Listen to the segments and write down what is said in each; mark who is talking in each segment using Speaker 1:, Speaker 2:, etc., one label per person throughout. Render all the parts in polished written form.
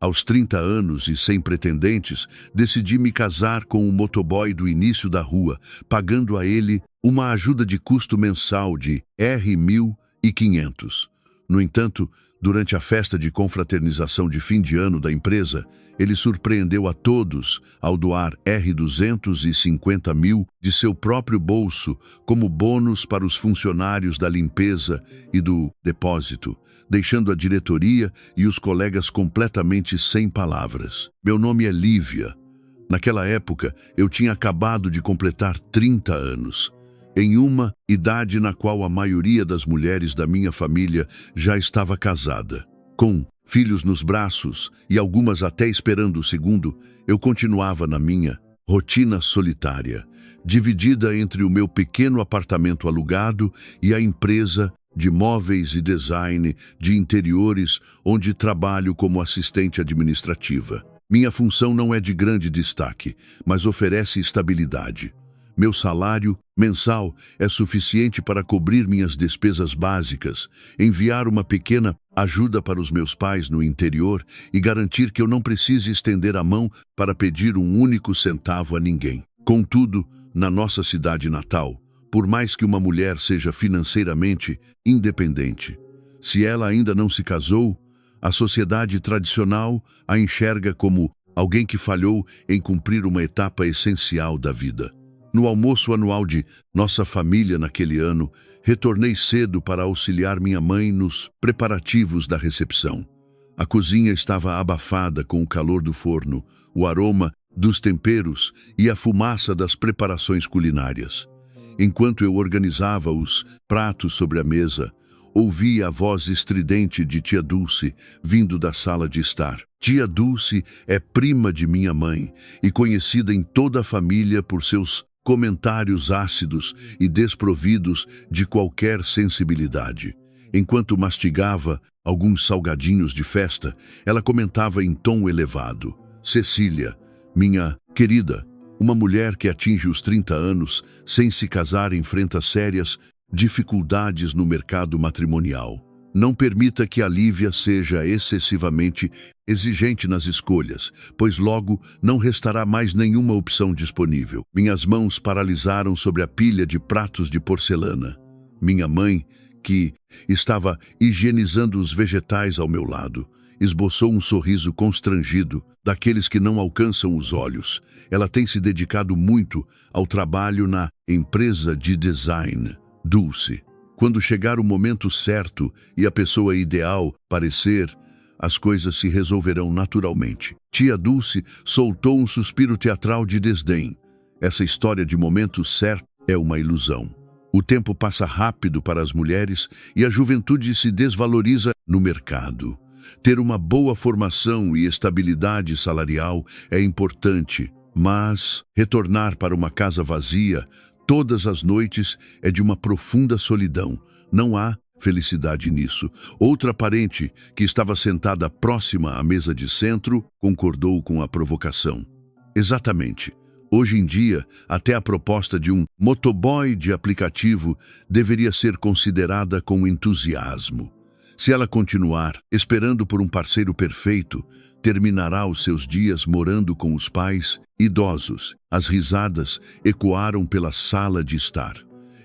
Speaker 1: Aos 30 anos e sem pretendentes, decidi me casar com um motoboy do início da rua, pagando a ele uma ajuda de custo mensal de R$ 1.500. No entanto, durante a festa de confraternização de fim de ano da empresa, ele surpreendeu a todos ao doar R$ 250.000 de seu próprio bolso como bônus para os funcionários da limpeza e do depósito, deixando a diretoria e os colegas completamente sem palavras. Meu nome é Lívia. Naquela época, eu tinha acabado de completar 30 anos, em uma idade na qual a maioria das mulheres da minha família já estava casada. Com filhos nos braços e algumas até esperando o segundo, eu continuava na minha rotina solitária, dividida entre o meu pequeno apartamento alugado e a empresa de móveis e design de interiores onde trabalho como assistente administrativa. Minha função não é de grande destaque, mas oferece estabilidade. Meu salário mensal é suficiente para cobrir minhas despesas básicas, enviar uma pequena ajuda para os meus pais no interior e garantir que eu não precise estender a mão para pedir um único centavo a ninguém. Contudo, na nossa cidade natal, por mais que uma mulher seja financeiramente independente, se ela ainda não se casou, a sociedade tradicional a enxerga como alguém que falhou em cumprir uma etapa essencial da vida. No almoço anual de nossa família naquele ano, retornei cedo para auxiliar minha mãe nos preparativos da recepção. A cozinha estava abafada com o calor do forno, o aroma dos temperos e a fumaça das preparações culinárias. Enquanto eu organizava os pratos sobre a mesa, ouvi a voz estridente de tia Dulce vindo da sala de estar. Tia Dulce é prima de minha mãe e conhecida em toda a família por seus comentários ácidos e desprovidos de qualquer sensibilidade. Enquanto mastigava alguns salgadinhos de festa, ela comentava em tom elevado: Cecília, minha querida, uma mulher que atinge os 30 anos sem se casar enfrenta sérias dificuldades no mercado matrimonial. Não permita que a Lívia seja excessivamente exigente nas escolhas, pois logo não restará mais nenhuma opção disponível. Minhas mãos paralisaram sobre a pilha de pratos de porcelana. Minha mãe, que estava higienizando os vegetais ao meu lado, esboçou um sorriso constrangido, daqueles que não alcançam os olhos. Ela tem se dedicado muito ao trabalho na empresa de design. Dulce. Quando chegar o momento certo e a pessoa ideal parecer, as coisas se resolverão naturalmente. Tia Dulce soltou um suspiro teatral de desdém. Essa história de momento certo é uma ilusão. O tempo passa rápido para as mulheres e a juventude se desvaloriza no mercado. Ter uma boa formação e estabilidade salarial é importante, mas retornar para uma casa vazia todas as noites é de uma profunda solidão. Não há felicidade nisso. Outra parente, que estava sentada próxima à mesa de centro, concordou com a provocação. Exatamente. Hoje em dia, até a proposta de um motoboy de aplicativo deveria ser considerada com entusiasmo. Se ela continuar esperando por um parceiro perfeito, terminará os seus dias morando com os pais idosos. As risadas ecoaram pela sala de estar.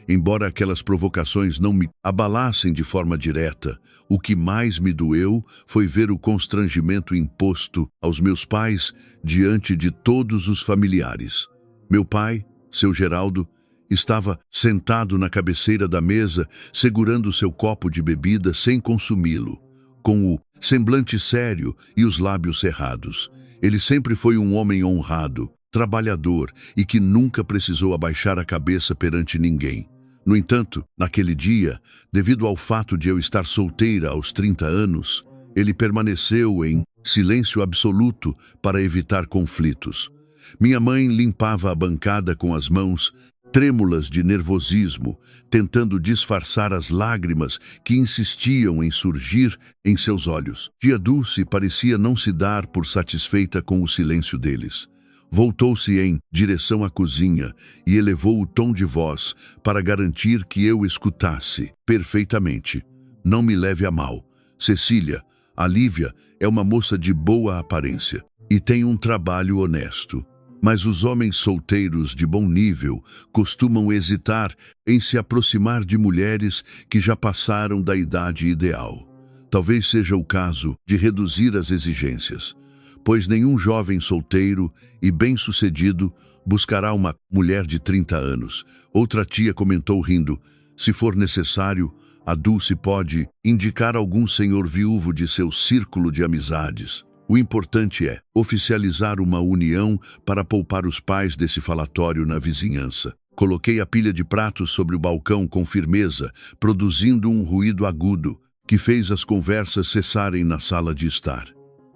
Speaker 1: Embora aquelas provocações não me abalassem de forma direta, o que mais me doeu foi ver o constrangimento imposto aos meus pais diante de todos os familiares. Meu pai, seu Geraldo, estava sentado na cabeceira da mesa, segurando seu copo de bebida sem consumi-lo, com o semblante sério e os lábios cerrados. Ele sempre foi um homem honrado, trabalhador e que nunca precisou abaixar a cabeça perante ninguém. No entanto, naquele dia, devido ao fato de eu estar solteira aos 30 anos, ele permaneceu em silêncio absoluto para evitar conflitos. Minha mãe limpava a bancada com as mãos trêmulas de nervosismo, tentando disfarçar as lágrimas que insistiam em surgir em seus olhos. Tia Dulce parecia não se dar por satisfeita com o silêncio deles. Voltou-se em direção à cozinha e elevou o tom de voz para garantir que eu escutasse perfeitamente. Não me leve a mal. Cecília, A Lívia é uma moça de boa aparência e tem um trabalho honesto. Mas os homens solteiros de bom nível costumam hesitar em se aproximar de mulheres que já passaram da idade ideal. Talvez seja o caso de reduzir as exigências, pois nenhum jovem solteiro e bem-sucedido buscará uma mulher de 30 anos. Outra tia comentou rindo: se for necessário, a Dulce pode indicar algum senhor viúvo de seu círculo de amizades. O importante é oficializar uma união para poupar os pais desse falatório na vizinhança. Coloquei a pilha de pratos sobre o balcão com firmeza, produzindo um ruído agudo que fez as conversas cessarem na sala de estar.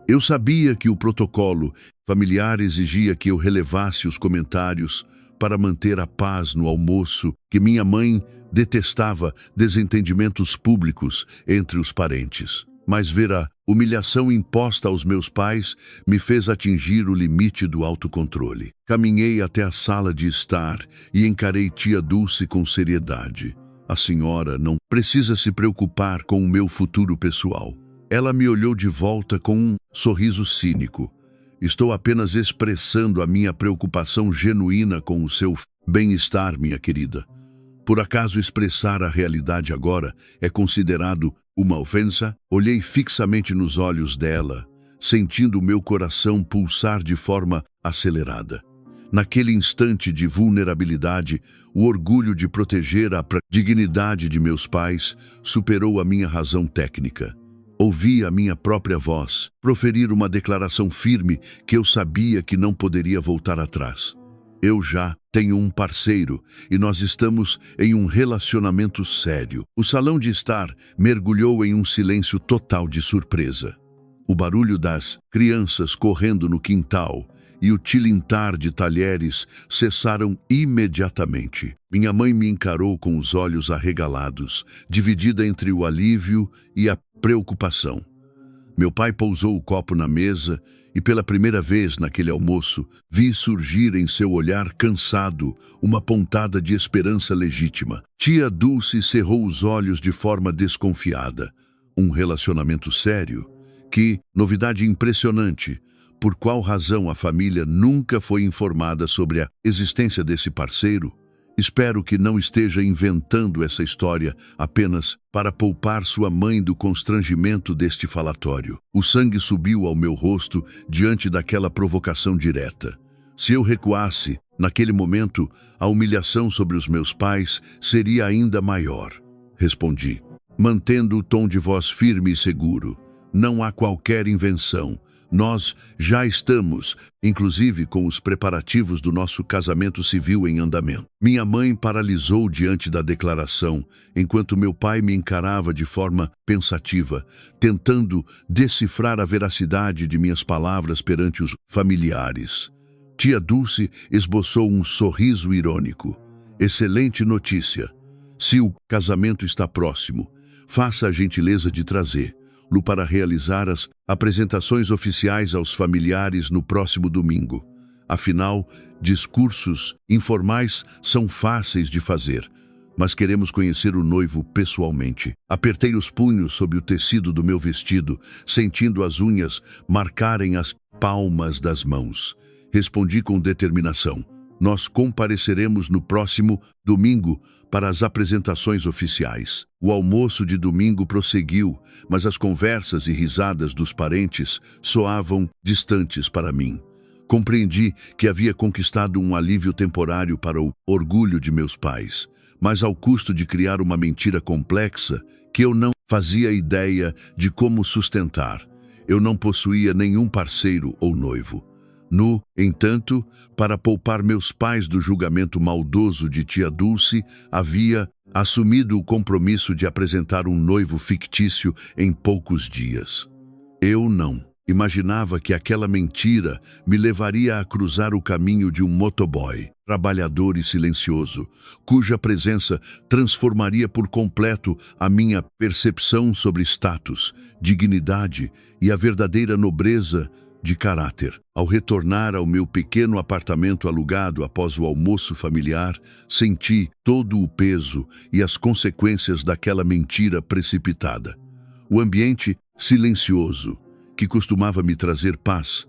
Speaker 1: Eu sabia que o protocolo familiar exigia que eu relevasse os comentários para manter a paz no almoço, que minha mãe detestava desentendimentos públicos entre os parentes. Mas ver a humilhação imposta aos meus pais me fez atingir o limite do autocontrole. Caminhei até a sala de estar e encarei tia Dulce com seriedade. A senhora não precisa se preocupar com o meu futuro pessoal. Ela me olhou de volta com um sorriso cínico. Estou apenas expressando a minha preocupação genuína com o seu bem-estar, minha querida. Por acaso expressar a realidade agora é considerado uma ofensa? Olhei fixamente nos olhos dela, sentindo o meu coração pulsar de forma acelerada. Naquele instante de vulnerabilidade, o orgulho de proteger a dignidade de meus pais superou a minha razão técnica. Ouvi a minha própria voz proferir uma declaração firme que eu sabia que não poderia voltar atrás. Eu já tenho um parceiro e nós estamos em um relacionamento sério. O salão de estar mergulhou em um silêncio total de surpresa. O barulho das crianças correndo no quintal e o tilintar de talheres cessaram imediatamente. Minha mãe me encarou com os olhos arregalados, dividida entre o alívio e a preocupação. Meu pai pousou o copo na mesa e pela primeira vez naquele almoço vi surgir em seu olhar cansado uma pontada de esperança legítima. Tia Dulce cerrou os olhos de forma desconfiada. Um relacionamento sério? Que novidade impressionante! Por qual razão a família nunca foi informada sobre a existência desse parceiro? Espero que não esteja inventando essa história apenas para poupar sua mãe do constrangimento deste falatório. O sangue subiu ao meu rosto diante daquela provocação direta. Se eu recuasse, naquele momento, a humilhação sobre os meus pais seria ainda maior. Respondi, mantendo o tom de voz firme e seguro. Não há qualquer invenção. Nós já estamos, inclusive com os preparativos do nosso casamento civil em andamento. Minha mãe paralisou diante da declaração, enquanto meu pai me encarava de forma pensativa, tentando decifrar a veracidade de minhas palavras perante os familiares. Tia Dulce esboçou um sorriso irônico. Excelente notícia. Se o casamento está próximo, faça a gentileza de trazê-lo para realizar as apresentações oficiais aos familiares no próximo domingo. Afinal, discursos informais são fáceis de fazer, mas queremos conhecer o noivo pessoalmente. Apertei os punhos sob o tecido do meu vestido, sentindo as unhas marcarem as palmas das mãos. Respondi com determinação. Nós compareceremos no próximo domingo para as apresentações oficiais. O almoço de domingo prosseguiu, mas as conversas e risadas dos parentes soavam distantes para mim. Compreendi que havia conquistado um alívio temporário para o orgulho de meus pais, mas ao custo de criar uma mentira complexa que eu não fazia ideia de como sustentar. Eu não possuía nenhum parceiro ou noivo. No entanto, para poupar meus pais do julgamento maldoso de tia Dulce, havia assumido o compromisso de apresentar um noivo fictício em poucos dias. Eu não imaginava que aquela mentira me levaria a cruzar o caminho de um motoboy, trabalhador e silencioso, cuja presença transformaria por completo a minha percepção sobre status, dignidade e a verdadeira nobreza de caráter. Ao retornar ao meu pequeno apartamento alugado após o almoço familiar, senti todo o peso e as consequências daquela mentira precipitada. O ambiente silencioso, que costumava me trazer paz,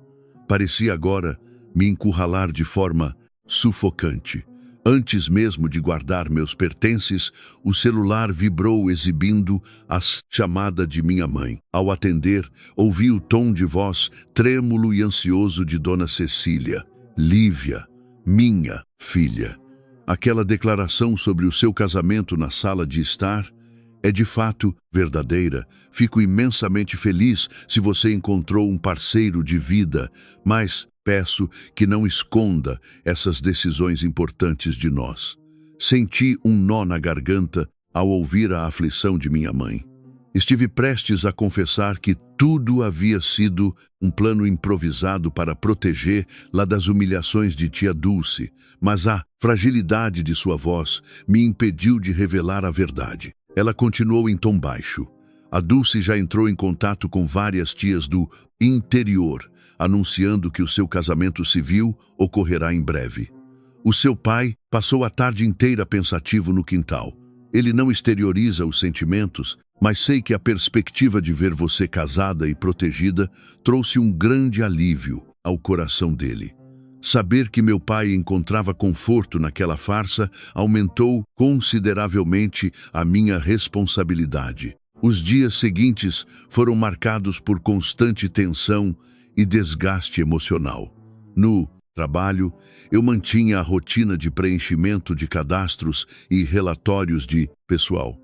Speaker 1: parecia agora me encurralar de forma sufocante. Antes mesmo de guardar meus pertences, o celular vibrou exibindo a chamada de minha mãe. Ao atender, ouvi o tom de voz trêmulo e ansioso de Dona Cecília. Lívia, minha filha. Aquela declaração sobre o seu casamento na sala de estar é de fato verdadeira. Fico imensamente feliz se você encontrou um parceiro de vida, mas peço que não esconda essas decisões importantes de nós. Senti um nó na garganta ao ouvir a aflição de minha mãe. Estive prestes a confessar que tudo havia sido um plano improvisado para protegê-la das humilhações de tia Dulce, mas a fragilidade de sua voz me impediu de revelar a verdade. Ela continuou em tom baixo. A Dulce já entrou em contato com várias tias do interior, anunciando que o seu casamento civil ocorrerá em breve. O seu pai passou a tarde inteira pensativo no quintal. Ele não exterioriza os sentimentos, mas sei que a perspectiva de ver você casada e protegida trouxe um grande alívio ao coração dele. Saber que meu pai encontrava conforto naquela farsa aumentou consideravelmente a minha responsabilidade. Os dias seguintes foram marcados por constante tensão e desgaste emocional. No trabalho, eu mantinha a rotina de preenchimento de cadastros e relatórios de pessoal,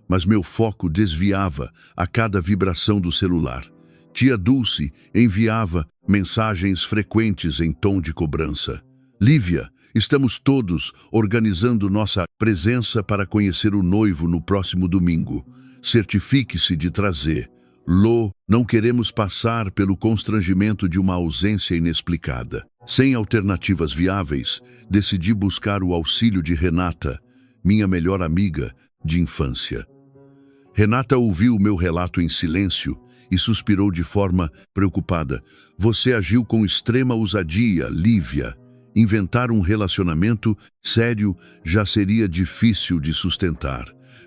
Speaker 1: mas meu foco desviava a cada vibração do celular. Tia Dulce enviava mensagens frequentes em tom de cobrança. Lívia, estamos todos organizando nossa presença para conhecer o noivo no próximo domingo. Certifique-se de trazer. Não queremos passar pelo constrangimento de uma ausência inexplicada. Sem alternativas viáveis, decidi buscar o auxílio de Renata, minha melhor amiga de infância. Renata ouviu o meu relato em silêncio e suspirou de forma preocupada. Você agiu com extrema ousadia, Lívia. Inventar um relacionamento sério já seria difícil de sustentar,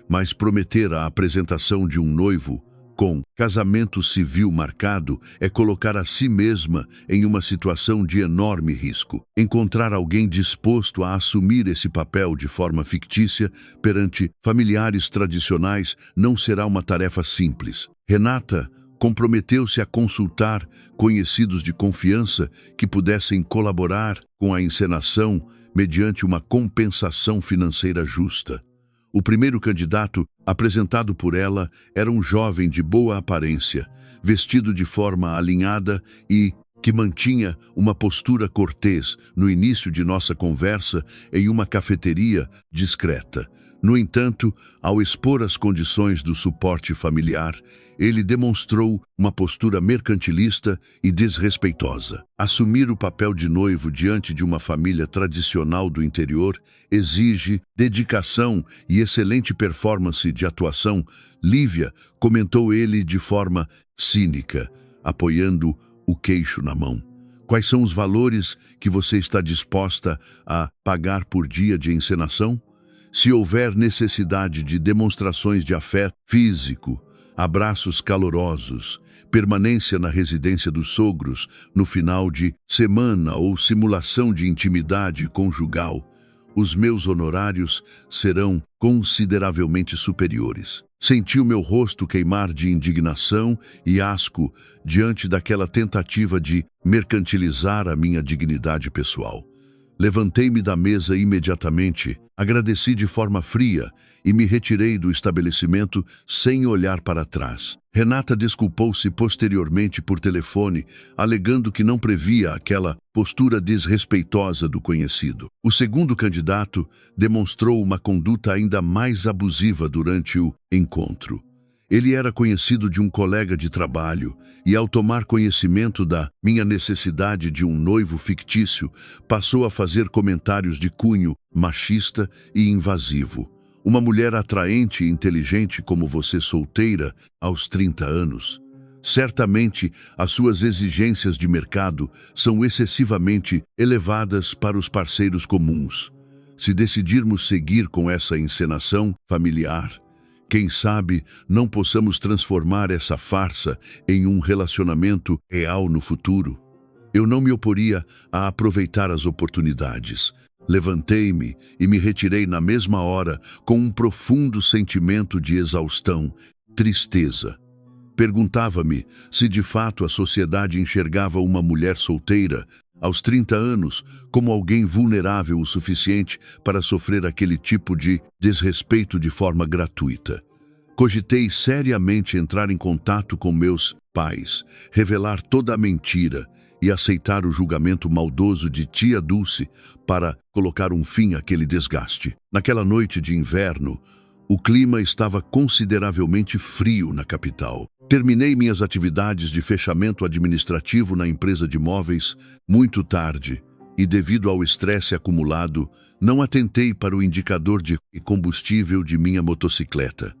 Speaker 1: mas prometer a apresentação de um noivo com casamento civil marcado é colocar a si mesma em uma situação de enorme risco. Encontrar alguém disposto a assumir esse papel de forma fictícia perante familiares tradicionais não será uma tarefa simples. Renata comprometeu-se a consultar conhecidos de confiança que pudessem colaborar com a encenação mediante uma compensação financeira justa. O primeiro candidato, apresentado por ela, era um jovem de boa aparência, vestido de forma alinhada e que mantinha uma postura cortês no início de nossa conversa em uma cafeteria discreta. No entanto, ao expor as condições do suporte familiar, ele demonstrou uma postura mercantilista e desrespeitosa. Assumir o papel de noivo diante de uma família tradicional do interior exige dedicação e excelente performance de atuação, Lívia, comentou ele de forma cínica, apoiando o queixo na mão. Quais são os valores que você está disposta a pagar por dia de encenação? Se houver necessidade de demonstrações de afeto físico, abraços calorosos, permanência na residência dos sogros no final de semana ou simulação de intimidade conjugal, os meus honorários serão consideravelmente superiores. Senti o meu rosto queimar de indignação e asco diante daquela tentativa de mercantilizar a minha dignidade pessoal. Levantei-me da mesa imediatamente, agradeci de forma fria e me retirei do estabelecimento sem olhar para trás. Renata desculpou-se posteriormente por telefone, alegando que não previa aquela postura desrespeitosa do conhecido. O segundo candidato demonstrou uma conduta ainda mais abusiva durante o encontro. Ele era conhecido de um colega de trabalho e, ao tomar conhecimento da minha necessidade de um noivo fictício, passou a fazer comentários de cunho machista e invasivo. Uma mulher atraente e inteligente como você solteira aos 30 anos. Certamente, as suas exigências de mercado são excessivamente elevadas para os parceiros comuns. Se decidirmos seguir com essa encenação familiar, Quem sabe não possamos transformar essa farsa em um relacionamento real no futuro? Eu não me oporia a aproveitar as oportunidades. Levantei-me e me retirei na mesma hora com um profundo sentimento de exaustão, tristeza. Perguntava-me se de fato a sociedade enxergava uma mulher solteira, aos 30 anos, como alguém vulnerável o suficiente para sofrer aquele tipo de desrespeito de forma gratuita. Cogitei seriamente entrar em contato com meus pais, revelar toda a mentira e aceitar o julgamento maldoso de tia Dulce para colocar um fim àquele desgaste. Naquela noite de inverno, o clima estava consideravelmente frio na capital. Terminei minhas atividades de fechamento administrativo na empresa de móveis muito tarde e, devido ao estresse acumulado, não atentei para o indicador de combustível de minha motocicleta.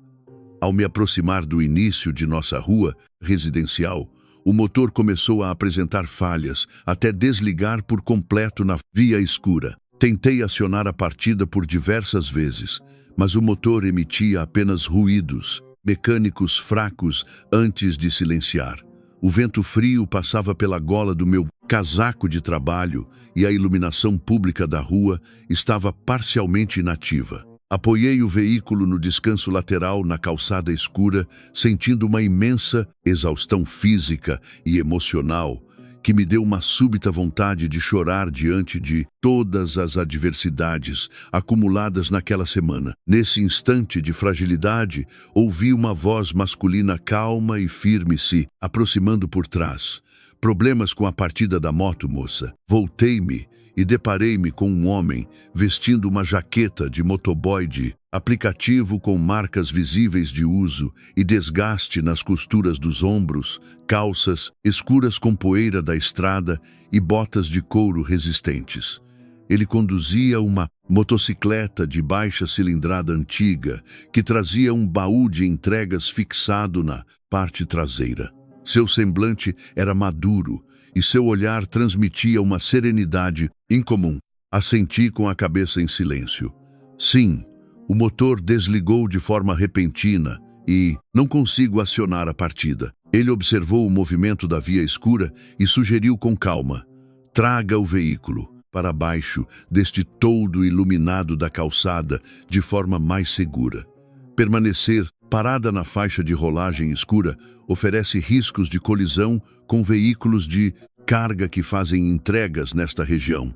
Speaker 1: Ao me aproximar do início de nossa rua residencial, o motor começou a apresentar falhas, até desligar por completo na via escura. Tentei acionar a partida por diversas vezes, mas o motor emitia apenas ruídos mecânicos fracos antes de silenciar. O vento frio passava pela gola do meu casaco de trabalho e a iluminação pública da rua estava parcialmente inativa. Apoiei o veículo no descanso lateral na calçada escura, sentindo uma imensa exaustão física e emocional que me deu uma súbita vontade de chorar diante de todas as adversidades acumuladas naquela semana. Nesse instante de fragilidade, ouvi uma voz masculina calma e firme se aproximando por trás. Problemas com a partida da moto, moça? Voltei-me e deparei-me com um homem vestindo uma jaqueta de motoboy de aplicativo com marcas visíveis de uso e desgaste nas costuras dos ombros, calças escuras com poeira da estrada e botas de couro resistentes. Ele conduzia uma motocicleta de baixa cilindrada antiga que trazia um baú de entregas fixado na parte traseira. Seu semblante era maduro e seu olhar transmitia uma serenidade incomum. Assenti com a cabeça em silêncio. Sim, o motor desligou de forma repentina e não consigo acionar a partida. Ele observou o movimento da via escura e sugeriu com calma: traga o veículo para baixo deste toldo iluminado da calçada de forma mais segura. Permanecer parada na faixa de rolagem escura oferece riscos de colisão com veículos de carga que fazem entregas nesta região.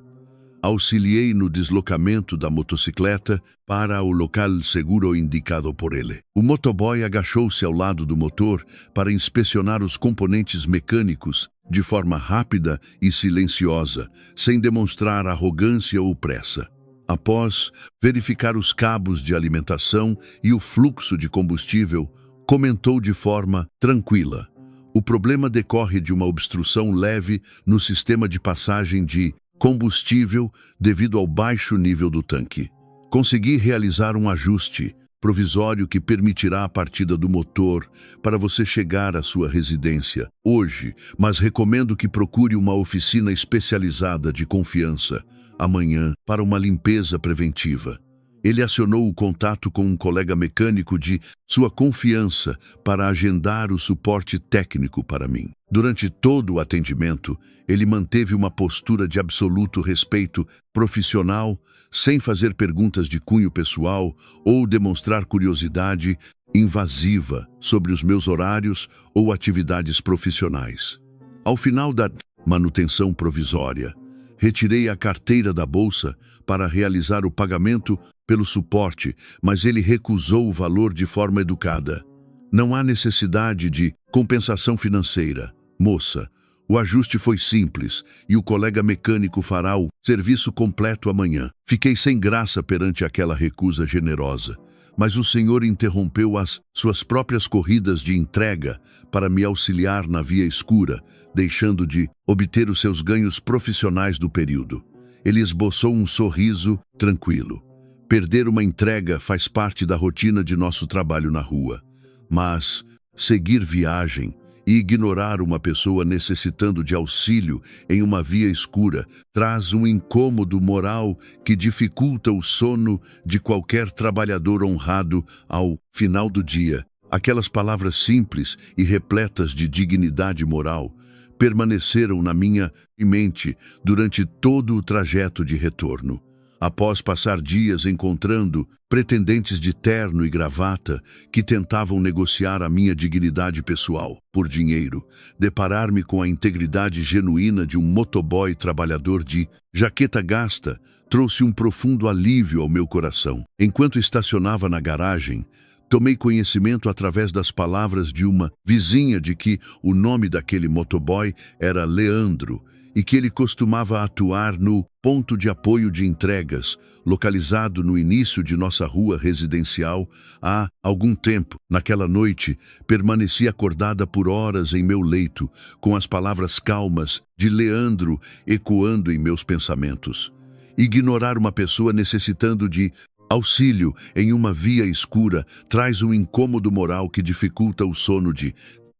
Speaker 1: Auxiliei no deslocamento da motocicleta para o local seguro indicado por ele. O motoboy agachou-se ao lado do motor para inspecionar os componentes mecânicos de forma rápida e silenciosa, sem demonstrar arrogância ou pressa. Após verificar os cabos de alimentação e o fluxo de combustível, comentou de forma tranquila: o problema decorre de uma obstrução leve no sistema de passagem de combustível devido ao baixo nível do tanque. Consegui realizar um ajuste provisório que permitirá a partida do motor para você chegar à sua residência hoje, mas recomendo que procure uma oficina especializada de confiança amanhã para uma limpeza preventiva. Ele acionou o contato com um colega mecânico de sua confiança para agendar o suporte técnico para mim. Durante todo o atendimento, ele manteve uma postura de absoluto respeito profissional, sem fazer perguntas de cunho pessoal ou demonstrar curiosidade invasiva sobre os meus horários ou atividades profissionais. Ao final da manutenção provisória, retirei a carteira da bolsa para realizar o pagamento pelo suporte, mas ele recusou o valor de forma educada. Não há necessidade de compensação financeira, moça. O ajuste foi simples e o colega mecânico fará o serviço completo amanhã. Fiquei sem graça perante aquela recusa generosa, mas o senhor interrompeu as suas próprias corridas de entrega para me auxiliar na via escura, deixando de obter os seus ganhos profissionais do período. Ele esboçou um sorriso tranquilo. Perder uma entrega faz parte da rotina de nosso trabalho na rua, mas seguir viagem e ignorar uma pessoa necessitando de auxílio em uma via escura traz um incômodo moral que dificulta o sono de qualquer trabalhador honrado ao final do dia. Aquelas palavras simples e repletas de dignidade moral permaneceram na minha mente durante todo o trajeto de retorno. Após passar dias encontrando pretendentes de terno e gravata que tentavam negociar a minha dignidade pessoal por dinheiro, deparar-me com a integridade genuína de um motoboy trabalhador de jaqueta gasta trouxe um profundo alívio ao meu coração. Enquanto estacionava na garagem, tomei conhecimento através das palavras de uma vizinha de que o nome daquele motoboy era Leandro e que ele costumava atuar no ponto de apoio de entregas, localizado no início de nossa rua residencial há algum tempo. Naquela noite, permaneci acordada por horas em meu leito, com as palavras calmas de Leandro ecoando em meus pensamentos. Ignorar uma pessoa necessitando de auxílio em uma via escura traz um incômodo moral que dificulta o sono de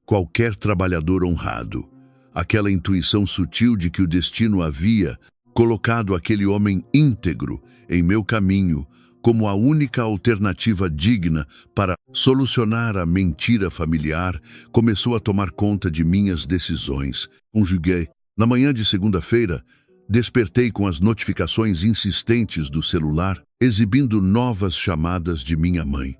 Speaker 1: qualquer trabalhador honrado. Aquela intuição sutil de que o destino havia colocado aquele homem íntegro em meu caminho como a única alternativa digna para solucionar a mentira familiar começou a tomar conta de minhas decisões. Conjuguei. Na manhã de segunda-feira, despertei com as notificações insistentes do celular, exibindo novas chamadas de minha mãe.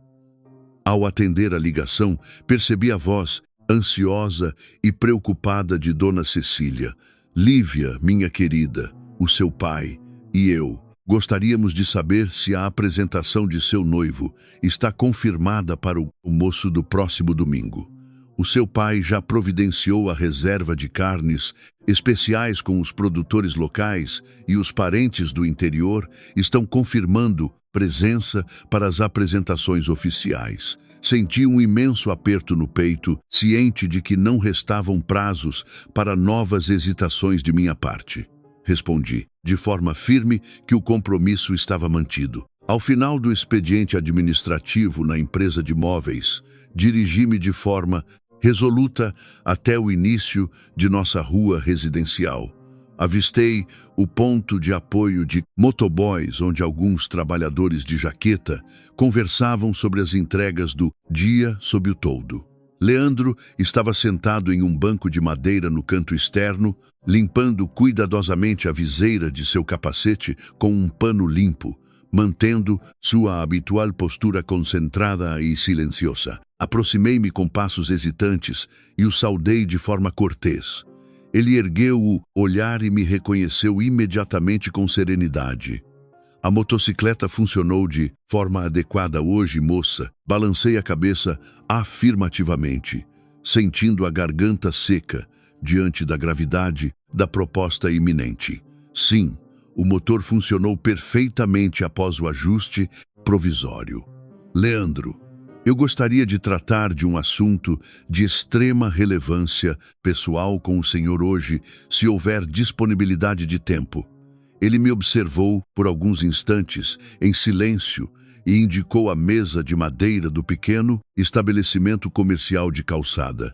Speaker 1: Ao atender a ligação, percebi a voz ansiosa e preocupada de Dona Cecília. Lívia, minha querida, o seu pai e eu gostaríamos de saber se a apresentação de seu noivo está confirmada para o almoço do próximo domingo. O seu pai já providenciou a reserva de carnes especiais com os produtores locais e os parentes do interior estão confirmando presença para as apresentações oficiais. Senti um imenso aperto no peito, ciente de que não restavam prazos para novas hesitações de minha parte. Respondi, de forma firme, que o compromisso estava mantido. Ao final do expediente administrativo na empresa de móveis, dirigi-me de forma resoluta até o início de nossa rua residencial. Avistei o ponto de apoio de motoboys, onde alguns trabalhadores de jaqueta conversavam sobre as entregas do dia sob o toldo. Leandro estava sentado em um banco de madeira no canto externo, limpando cuidadosamente a viseira de seu capacete com um pano limpo, mantendo sua habitual postura concentrada e silenciosa. Aproximei-me com passos hesitantes e o saudei de forma cortês. Ele ergueu o olhar e me reconheceu imediatamente com serenidade. A motocicleta funcionou de forma adequada hoje, moça. Balancei a cabeça afirmativamente, sentindo a garganta seca diante da gravidade da proposta iminente. Sim, o motor funcionou perfeitamente após o ajuste provisório. Leandro, eu gostaria de tratar de um assunto de extrema relevância pessoal com o senhor hoje, se houver disponibilidade de tempo. Ele me observou por alguns instantes, em silêncio, e indicou a mesa de madeira do pequeno estabelecimento comercial de calçada.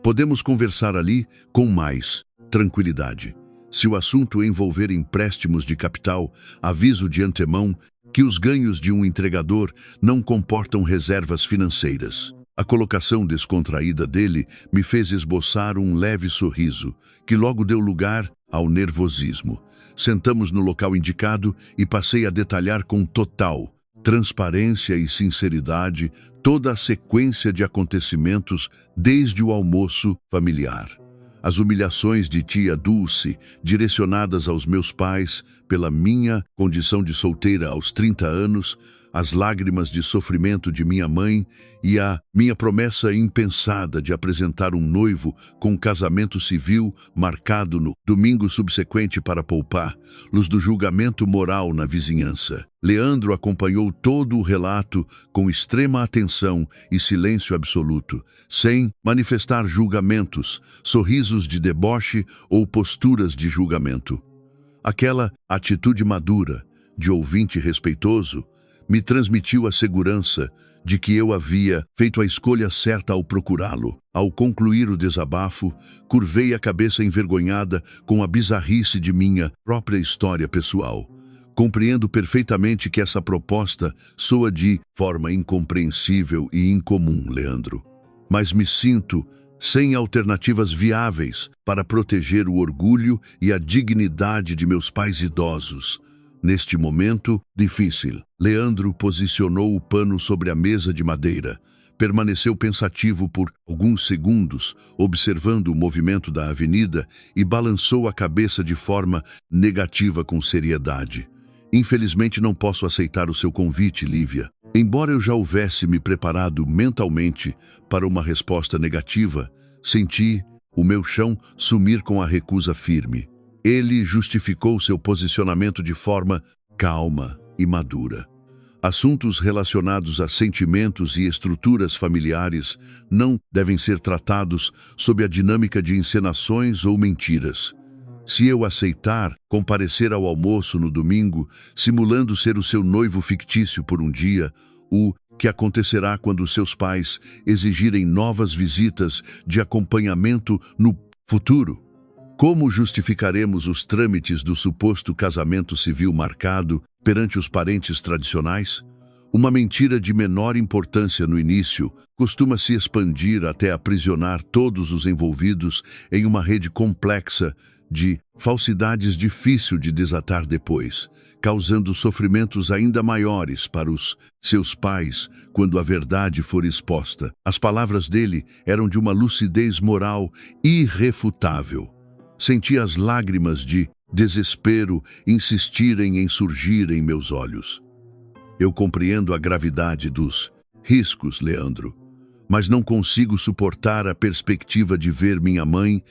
Speaker 1: Podemos conversar ali com mais tranquilidade. Se o assunto envolver empréstimos de capital, aviso de antemão que os ganhos de um entregador não comportam reservas financeiras. A colocação descontraída dele me fez esboçar um leve sorriso, que logo deu lugar ao nervosismo. Sentamos no local indicado e passei a detalhar com total transparência e sinceridade toda a sequência de acontecimentos desde o almoço familiar. As humilhações de tia Dulce, direcionadas aos meus pais pela minha condição de solteira aos 30 anos, as lágrimas de sofrimento de minha mãe e a minha promessa impensada de apresentar um noivo com casamento civil marcado no domingo subsequente para poupar luz do julgamento moral na vizinhança. Leandro acompanhou todo o relato com extrema atenção e silêncio absoluto, sem manifestar julgamentos, sorrisos de deboche ou posturas de julgamento. Aquela atitude madura, de ouvinte respeitoso, me transmitiu a segurança de que eu havia feito a escolha certa ao procurá-lo. Ao concluir o desabafo, curvei a cabeça envergonhada com a bizarrice de minha própria história pessoal. Compreendo perfeitamente que essa proposta soa de forma incompreensível e incomum, Leandro. Mas me sinto sem alternativas viáveis para proteger o orgulho e a dignidade de meus pais idosos. Neste momento difícil, Leandro posicionou o pano sobre a mesa de madeira. Permaneceu pensativo por alguns segundos, observando o movimento da avenida e balançou a cabeça de forma negativa com seriedade. Infelizmente não posso aceitar o seu convite, Lívia. Embora eu já houvesse me preparado mentalmente para uma resposta negativa, senti o meu chão sumir com a recusa firme. Ele justificou seu posicionamento de forma calma e madura. Assuntos relacionados a sentimentos e estruturas familiares não devem ser tratados sob a dinâmica de encenações ou mentiras. Se eu aceitar comparecer ao almoço no domingo, simulando ser o seu noivo fictício por um dia, o que acontecerá quando seus pais exigirem novas visitas de acompanhamento no futuro? Como justificaremos os trâmites do suposto casamento civil marcado perante os parentes tradicionais? Uma mentira de menor importância no início costuma se expandir até aprisionar todos os envolvidos em uma rede complexa de falsidades difícil de desatar depois, causando sofrimentos ainda maiores para os seus pais quando a verdade for exposta. As palavras dele eram de uma lucidez moral irrefutável. Senti as lágrimas de desespero insistirem em surgir em meus olhos. Eu compreendo a gravidade dos riscos, Leandro, mas não consigo suportar a perspectiva de ver minha mãe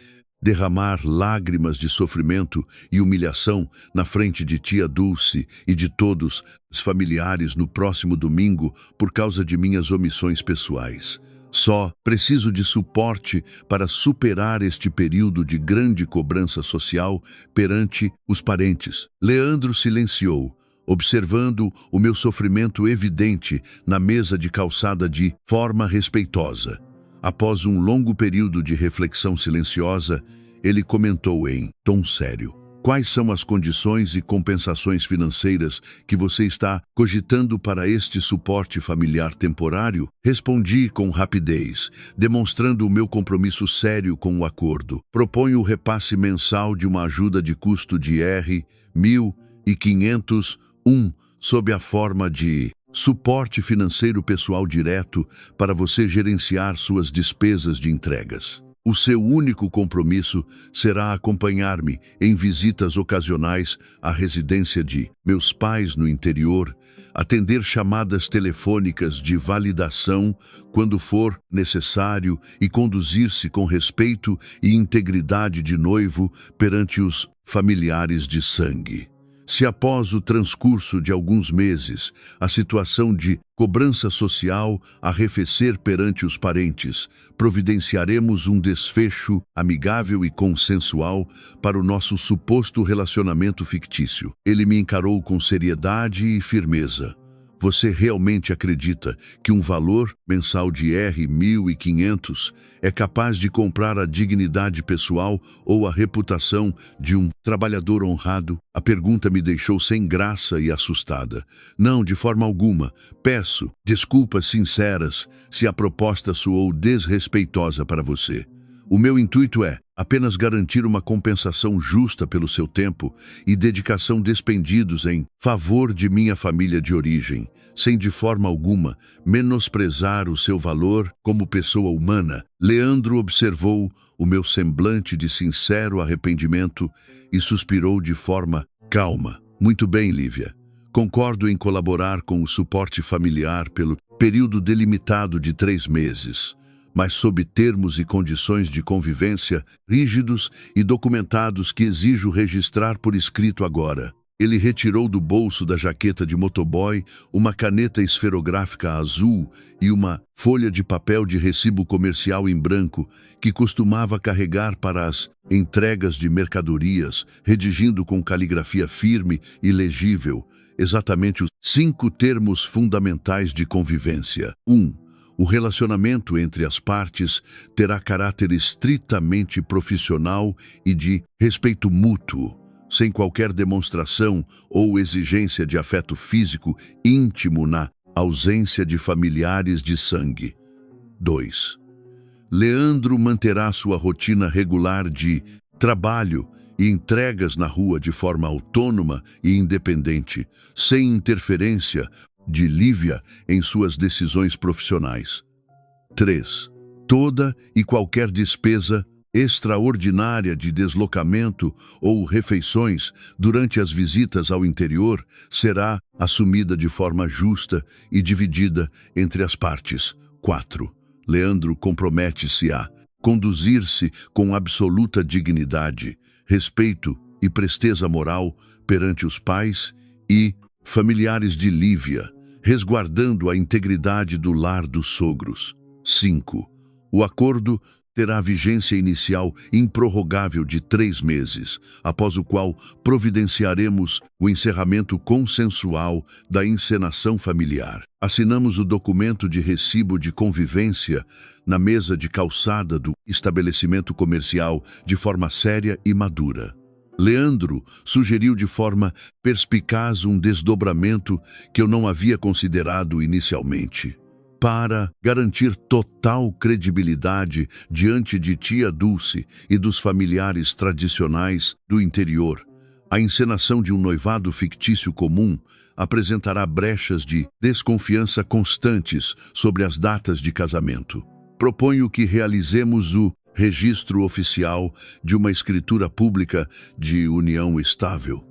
Speaker 1: derramar lágrimas de sofrimento e humilhação na frente de tia Dulce e de todos os familiares no próximo domingo por causa de minhas omissões pessoais. Só preciso de suporte para superar este período de grande cobrança social perante os parentes. Leandro silenciou, observando o meu sofrimento evidente na mesa de calçada de forma respeitosa. Após um longo período de reflexão silenciosa, ele comentou em tom sério: quais são as condições e compensações financeiras que você está cogitando para este suporte familiar temporário? Respondi com rapidez, demonstrando o meu compromisso sério com o acordo. Proponho o repasse mensal de uma ajuda de custo de R$ 1.500, sob a forma de suporte financeiro pessoal direto para você gerenciar suas despesas de entregas. O seu único compromisso será acompanhar-me em visitas ocasionais à residência de meus pais no interior, atender chamadas telefônicas de validação quando for necessário e conduzir-se com respeito e integridade de noivo perante os familiares de sangue. Se após o transcurso de alguns meses a situação de cobrança social arrefecer perante os parentes, providenciaremos um desfecho amigável e consensual para o nosso suposto relacionamento fictício. Ele me encarou com seriedade e firmeza. Você realmente acredita que um valor mensal de R$ 1.500 é capaz de comprar a dignidade pessoal ou a reputação de um trabalhador honrado? A pergunta me deixou sem graça e assustada. Não, de forma alguma. Peço desculpas sinceras se a proposta soou desrespeitosa para você. O meu intuito é apenas garantir uma compensação justa pelo seu tempo e dedicação despendidos em favor de minha família de origem, sem de forma alguma menosprezar o seu valor como pessoa humana. Leandro observou o meu semblante de sincero arrependimento e suspirou de forma calma. Muito bem, Lívia. Concordo em colaborar com o suporte familiar pelo período delimitado de 3 meses. Mas sob termos e condições de convivência rígidos e documentados que exijo registrar por escrito agora. Ele retirou do bolso da jaqueta de motoboy uma caneta esferográfica azul e uma folha de papel de recibo comercial em branco que costumava carregar para as entregas de mercadorias, redigindo com caligrafia firme e legível exatamente os 5 termos fundamentais de convivência. 1. O relacionamento entre as partes terá caráter estritamente profissional e de respeito mútuo, sem qualquer demonstração ou exigência de afeto físico íntimo na ausência de familiares de sangue. 2. Leandro manterá sua rotina regular de trabalho e entregas na rua de forma autônoma e independente, sem interferência de Lívia em suas decisões profissionais. 3. Toda e qualquer despesa extraordinária de deslocamento ou refeições durante as visitas ao interior será assumida de forma justa e dividida entre as partes. 4. Leandro compromete-se a conduzir-se com absoluta dignidade, respeito e presteza moral perante os pais e familiares de Lívia, resguardando a integridade do lar dos sogros. 5. O acordo terá vigência inicial improrrogável de 3 meses, após o qual providenciaremos o encerramento consensual da encenação familiar. Assinamos o documento de recibo de convivência na mesa de calçada do estabelecimento comercial de forma séria e madura. Leandro sugeriu de forma perspicaz um desdobramento que eu não havia considerado inicialmente. Para garantir total credibilidade diante de tia Dulce e dos familiares tradicionais do interior, a encenação de um noivado fictício comum apresentará brechas de desconfiança constantes sobre as datas de casamento. Proponho que realizemos o registro oficial de uma escritura pública de união estável.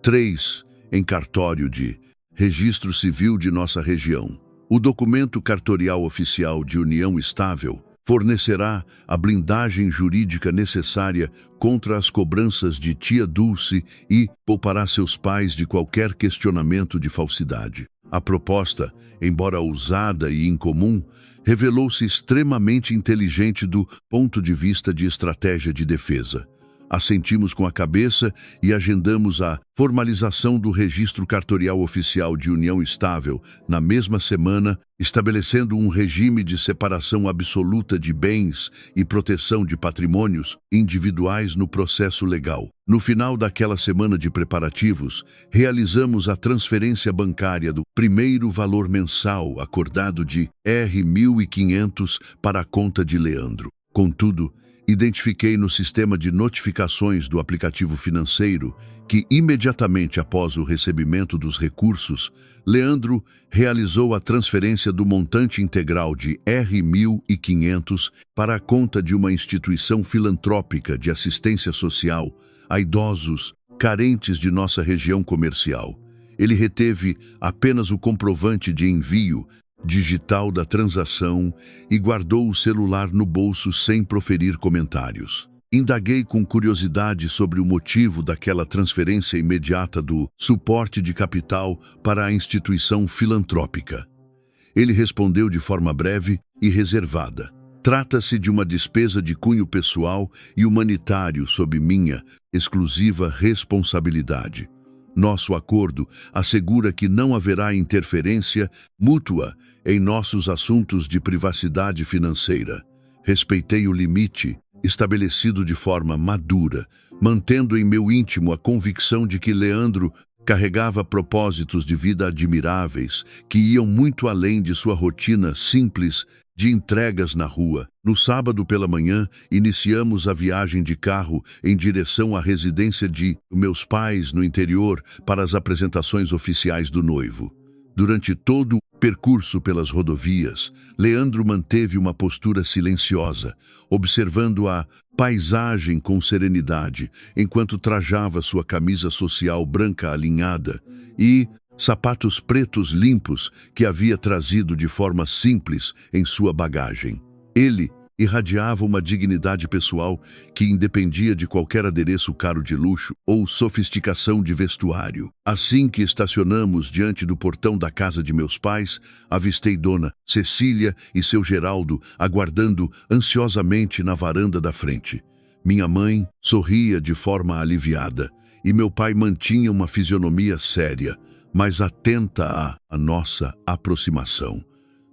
Speaker 1: 3. Em cartório de registro civil de nossa região. O documento cartorial oficial de união estável fornecerá a blindagem jurídica necessária contra as cobranças de tia Dulce e poupará seus pais de qualquer questionamento de falsidade. A proposta, embora ousada e incomum, revelou-se extremamente inteligente do ponto de vista de estratégia de defesa. Assentimos com a cabeça e agendamos a formalização do registro cartorial oficial de união estável na mesma semana, estabelecendo um regime de separação absoluta de bens e proteção de patrimônios individuais no processo legal. No final daquela semana de preparativos, realizamos a transferência bancária do primeiro valor mensal acordado de R$ 1.500 para a conta de Leandro. Contudo, identifiquei no sistema de notificações do aplicativo financeiro que, imediatamente após o recebimento dos recursos, Leandro realizou a transferência do montante integral de R$ 1.500 para a conta de uma instituição filantrópica de assistência social a idosos carentes de nossa região comercial. Ele reteve apenas o comprovante de envio digital da transação e guardou o celular no bolso sem proferir comentários. Indaguei com curiosidade sobre o motivo daquela transferência imediata do suporte de capital para a instituição filantrópica. Ele respondeu de forma breve e reservada. Trata-se de uma despesa de cunho pessoal e humanitário sob minha exclusiva responsabilidade. Nosso acordo assegura que não haverá interferência mútua em nossos assuntos de privacidade financeira. Respeitei o limite estabelecido de forma madura, mantendo em meu íntimo a convicção de que Leandro carregava propósitos de vida admiráveis que iam muito além de sua rotina simples de entregas na rua. No sábado pela manhã, iniciamos a viagem de carro em direção à residência de meus pais no interior para as apresentações oficiais do noivo. Durante todo o percurso pelas rodovias, Leandro manteve uma postura silenciosa, observando a paisagem com serenidade, enquanto trajava sua camisa social branca alinhada e sapatos pretos limpos que havia trazido de forma simples em sua bagagem. Ele irradiava uma dignidade pessoal que independia de qualquer adereço caro de luxo ou sofisticação de vestuário. Assim que estacionamos diante do portão da casa de meus pais, avistei Dona Cecília e seu Geraldo aguardando ansiosamente na varanda da frente. Minha mãe sorria de forma aliviada e meu pai mantinha uma fisionomia séria, mas atenta à nossa aproximação.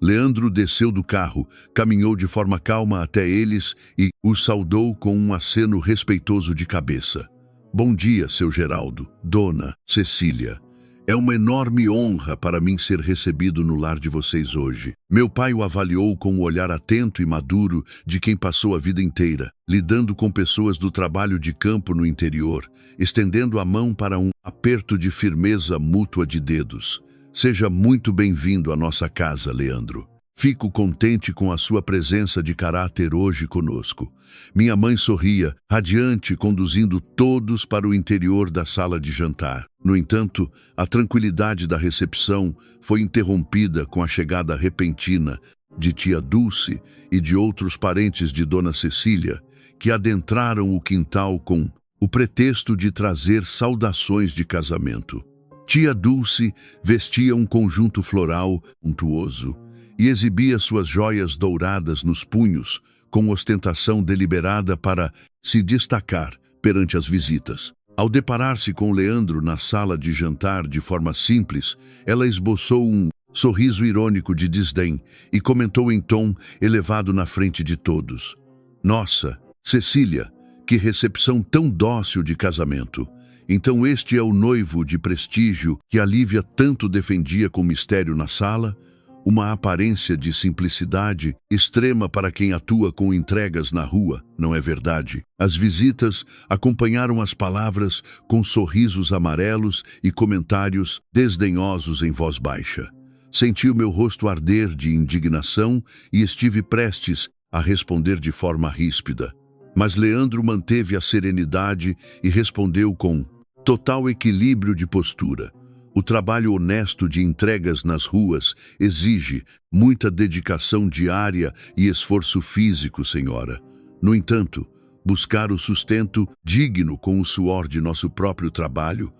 Speaker 1: Leandro desceu do carro, caminhou de forma calma até eles e os saudou com um aceno respeitoso de cabeça. Bom dia, seu Geraldo, dona Cecília. É uma enorme honra para mim ser recebido no lar de vocês hoje. Meu pai o avaliou com um olhar atento e maduro de quem passou a vida inteira, lidando com pessoas do trabalho de campo no interior, estendendo a mão para um aperto de firmeza mútua de dedos. Seja muito bem-vindo à nossa casa, Leandro. Fico contente com a sua presença de caráter hoje conosco. Minha mãe sorria, radiante, conduzindo todos para o interior da sala de jantar. No entanto, a tranquilidade da recepção foi interrompida com a chegada repentina de tia Dulce e de outros parentes de Dona Cecília, que adentraram o quintal com o pretexto de trazer saudações de casamento. Tia Dulce vestia um conjunto floral untuoso e exibia suas joias douradas nos punhos, com ostentação deliberada para se destacar perante as visitas. Ao deparar-se com Leandro na sala de jantar de forma simples, ela esboçou um sorriso irônico de desdém e comentou em tom elevado na frente de todos: Nossa, Cecília, que recepção tão dócil de casamento! Então este é o noivo de prestígio que a Lívia tanto defendia com mistério na sala? Uma aparência de simplicidade extrema para quem atua com entregas na rua, não é verdade? As visitas acompanharam as palavras com sorrisos amarelos e comentários desdenhosos em voz baixa. Senti o meu rosto arder de indignação e estive prestes a responder de forma ríspida. Mas Leandro manteve a serenidade e respondeu com total equilíbrio de postura. O trabalho honesto de entregas nas ruas exige muita dedicação diária e esforço físico, senhora. No entanto, buscar o sustento digno com o suor de nosso próprio trabalho,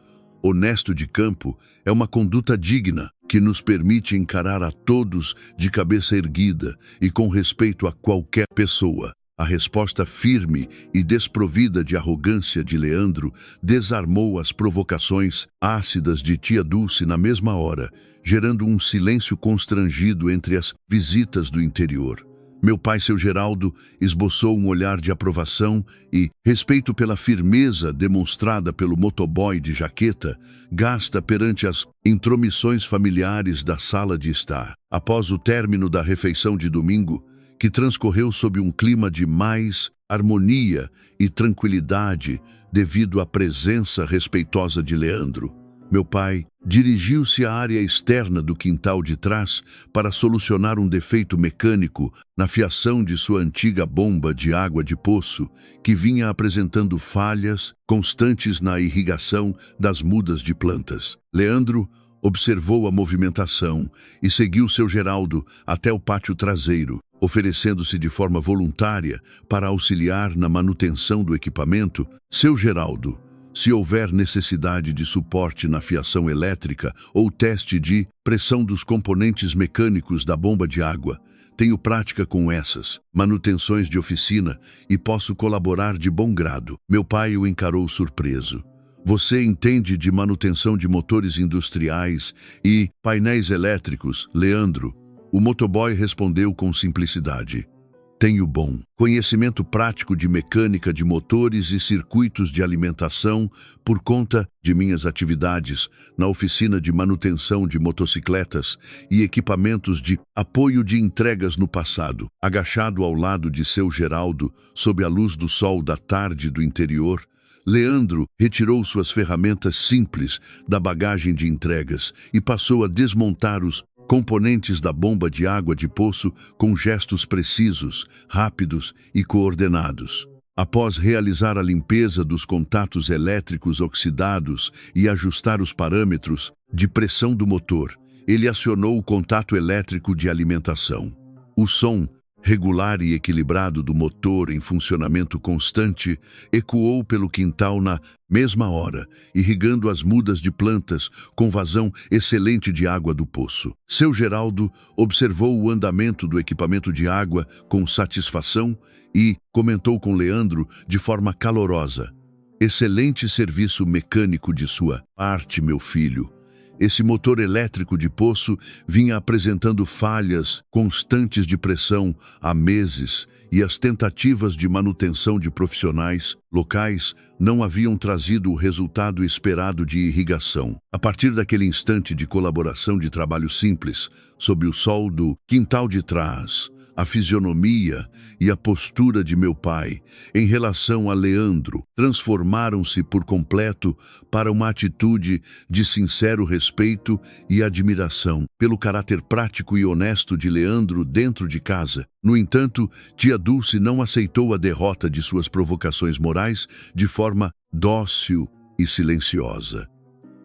Speaker 1: honesto de campo, é uma conduta digna que nos permite encarar a todos de cabeça erguida e com respeito a qualquer pessoa. A resposta firme e desprovida de arrogância de Leandro desarmou as provocações ácidas de tia Dulce na mesma hora, gerando um silêncio constrangido entre as visitas do interior. Meu pai, seu Geraldo, esboçou um olhar de aprovação e respeito pela firmeza demonstrada pelo motoboy de jaqueta, gasta perante as intromissões familiares da sala de estar. Após o término da refeição de domingo, que transcorreu sob um clima de mais harmonia e tranquilidade devido à presença respeitosa de Leandro, meu pai dirigiu-se à área externa do quintal de trás para solucionar um defeito mecânico na fiação de sua antiga bomba de água de poço, que vinha apresentando falhas constantes na irrigação das mudas de plantas. Leandro observou a movimentação e seguiu seu Geraldo até o pátio traseiro, oferecendo-se de forma voluntária para auxiliar na manutenção do equipamento. Seu Geraldo, se houver necessidade de suporte na fiação elétrica ou teste de pressão dos componentes mecânicos da bomba de água, tenho prática com essas manutenções de oficina e posso colaborar de bom grado. Meu pai o encarou surpreso. Você entende de manutenção de motores industriais e painéis elétricos, Leandro? O motoboy respondeu com simplicidade. Tenho bom conhecimento prático de mecânica de motores e circuitos de alimentação por conta de minhas atividades na oficina de manutenção de motocicletas e equipamentos de apoio de entregas no passado. Agachado ao lado de seu Geraldo, sob a luz do sol da tarde do interior, Leandro retirou suas ferramentas simples da bagagem de entregas e passou a desmontar os componentes da bomba de água de poço com gestos precisos, rápidos e coordenados. Após realizar a limpeza dos contatos elétricos oxidados e ajustar os parâmetros de pressão do motor, ele acionou o contato elétrico de alimentação. O som regular e equilibrado do motor em funcionamento constante ecoou pelo quintal na mesma hora, irrigando as mudas de plantas com vazão excelente de água do poço. Seu Geraldo observou o andamento do equipamento de água com satisfação e comentou com Leandro de forma calorosa: excelente serviço mecânico de sua parte, meu filho. Esse motor elétrico de poço vinha apresentando falhas constantes de pressão há meses e as tentativas de manutenção de profissionais locais não haviam trazido o resultado esperado de irrigação. A partir daquele instante de colaboração de trabalho simples, sob o sol do quintal de trás, a fisionomia e a postura de meu pai em relação a Leandro transformaram-se por completo para uma atitude de sincero respeito e admiração pelo caráter prático e honesto de Leandro dentro de casa. No entanto, tia Dulce não aceitou a derrota de suas provocações morais de forma dócil e silenciosa.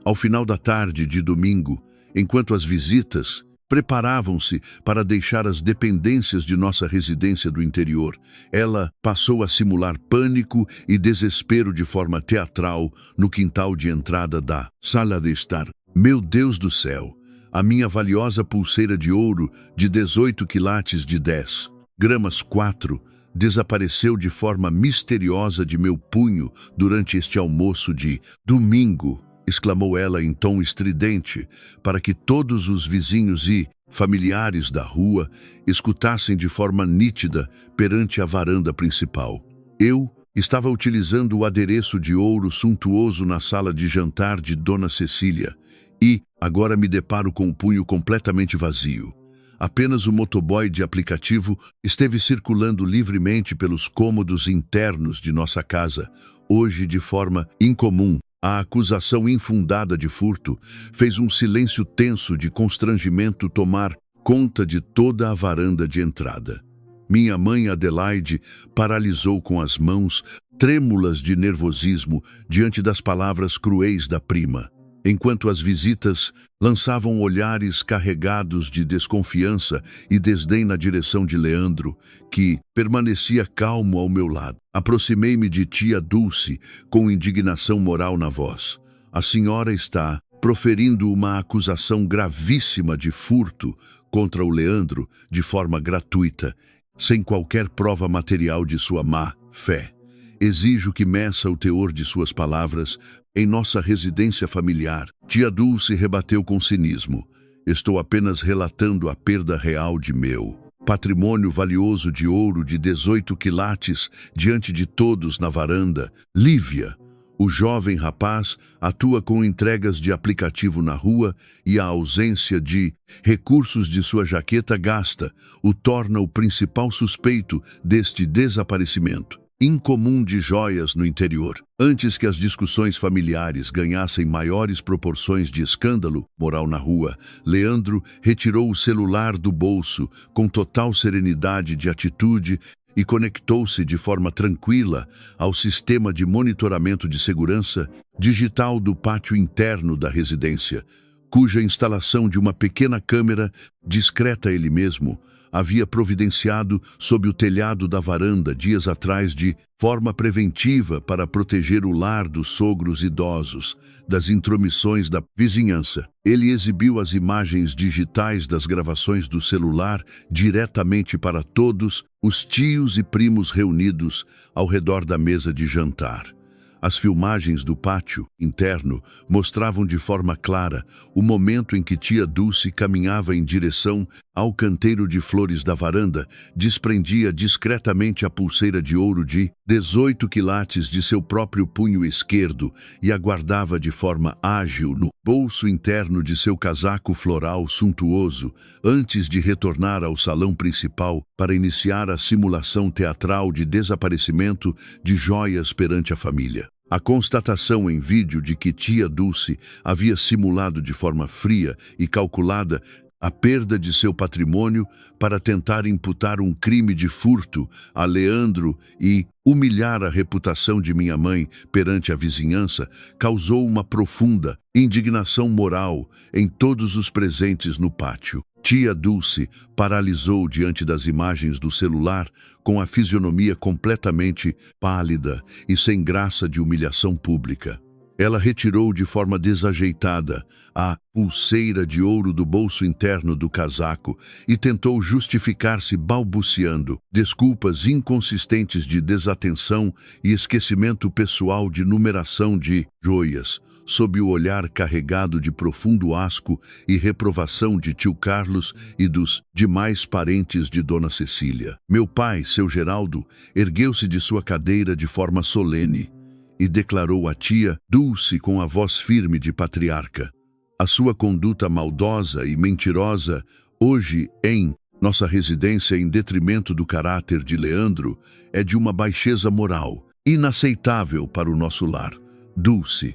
Speaker 1: Ao final da tarde de domingo, enquanto as visitas preparavam-se para deixar as dependências de nossa residência do interior, ela passou a simular pânico e desespero de forma teatral no quintal de entrada da sala de estar. Meu Deus do céu! A minha valiosa pulseira de ouro de 18 quilates de 10 gramas 4 desapareceu de forma misteriosa de meu punho durante este almoço de domingo, exclamou ela em tom estridente, para que todos os vizinhos e familiares da rua escutassem de forma nítida perante a varanda principal. Eu estava utilizando o adereço de ouro suntuoso na sala de jantar de Dona Cecília e agora me deparo com o punho completamente vazio. Apenas o motoboy de aplicativo esteve circulando livremente pelos cômodos internos de nossa casa, hoje de forma incomum. A acusação infundada de furto fez um silêncio tenso de constrangimento tomar conta de toda a varanda de entrada. Minha mãe Adelaide paralisou com as mãos trêmulas de nervosismo diante das palavras cruéis da prima, enquanto as visitas lançavam olhares carregados de desconfiança e desdém na direção de Leandro, que permanecia calmo ao meu lado. Aproximei-me de tia Dulce com indignação moral na voz. A senhora está proferindo uma acusação gravíssima de furto contra o Leandro de forma gratuita, sem qualquer prova material de sua má fé. Exijo que meça o teor de suas palavras em nossa residência familiar. Tia Dulce rebateu com cinismo. Estou apenas relatando a perda real de meu patrimônio valioso de ouro de 18 quilates diante de todos na varanda. Lívia, o jovem rapaz, atua com entregas de aplicativo na rua e a ausência de recursos de sua jaqueta gasta o torna o principal suspeito deste desaparecimento incomum de joias no interior. Antes que as discussões familiares ganhassem maiores proporções de escândalo moral na rua, Leandro retirou o celular do bolso com total serenidade de atitude e conectou-se de forma tranquila ao sistema de monitoramento de segurança digital do pátio interno da residência, cuja instalação de uma pequena câmera, discreta ele mesmo, havia providenciado sob o telhado da varanda dias atrás de forma preventiva para proteger o lar dos sogros idosos das intromissões da vizinhança. Ele exibiu as imagens digitais das gravações do celular diretamente para todos os tios e primos reunidos ao redor da mesa de jantar. As filmagens do pátio interno mostravam de forma clara o momento em que tia Dulce caminhava em direção ao canteiro de flores da varanda, desprendia discretamente a pulseira de ouro de 18 quilates de seu próprio punho esquerdo e a guardava de forma ágil no bolso interno de seu casaco floral suntuoso, antes de retornar ao salão principal para iniciar a simulação teatral de desaparecimento de joias perante a família. A constatação em vídeo de que tia Dulce havia simulado de forma fria e calculada a perda de seu patrimônio para tentar imputar um crime de furto a Leandro e humilhar a reputação de minha mãe perante a vizinhança causou uma profunda indignação moral em todos os presentes no pátio. Tia Dulce paralisou diante das imagens do celular com a fisionomia completamente pálida e sem graça de humilhação pública. Ela retirou de forma desajeitada a pulseira de ouro do bolso interno do casaco e tentou justificar-se balbuciando desculpas inconsistentes de desatenção e esquecimento pessoal de numeração de joias. sob o olhar carregado de profundo asco e reprovação de tio Carlos e dos demais parentes de Dona Cecília. Meu pai, seu Geraldo, ergueu-se de sua cadeira de forma solene e declarou à tia Dulce com a voz firme de patriarca: a sua conduta maldosa e mentirosa hoje em nossa residência, em detrimento do caráter de Leandro, é de uma baixeza moral inaceitável para o nosso lar. Dulce,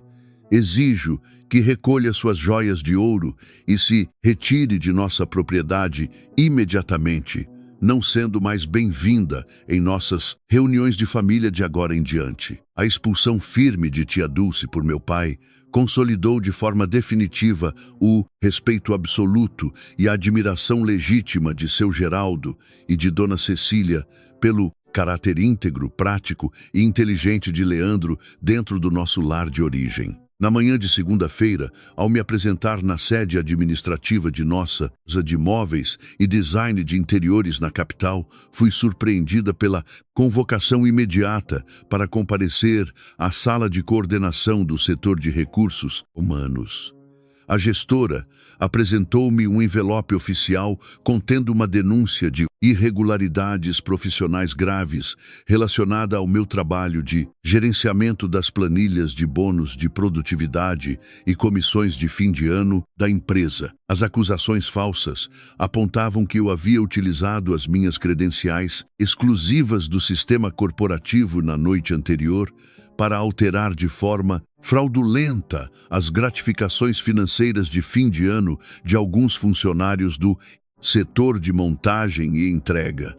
Speaker 1: exijo que recolha suas joias de ouro e se retire de nossa propriedade imediatamente, não sendo mais bem-vinda em nossas reuniões de família de agora em diante. A expulsão firme de tia Dulce por meu pai consolidou de forma definitiva o respeito absoluto e a admiração legítima de seu Geraldo e de Dona Cecília pelo caráter íntegro, prático e inteligente de Leandro dentro do nosso lar de origem. Na manhã de segunda-feira, ao me apresentar na sede administrativa de nossa casa de móveis e design de interiores na capital, fui surpreendida pela convocação imediata para comparecer à sala de coordenação do setor de recursos humanos. A gestora apresentou-me um envelope oficial contendo uma denúncia de irregularidades profissionais graves relacionada ao meu trabalho de gerenciamento das planilhas de bônus de produtividade e comissões de fim de ano da empresa. As acusações falsas apontavam que eu havia utilizado as minhas credenciais exclusivas do sistema corporativo na noite anterior para alterar de forma fraudulenta as gratificações financeiras de fim de ano de alguns funcionários do setor de montagem e entrega,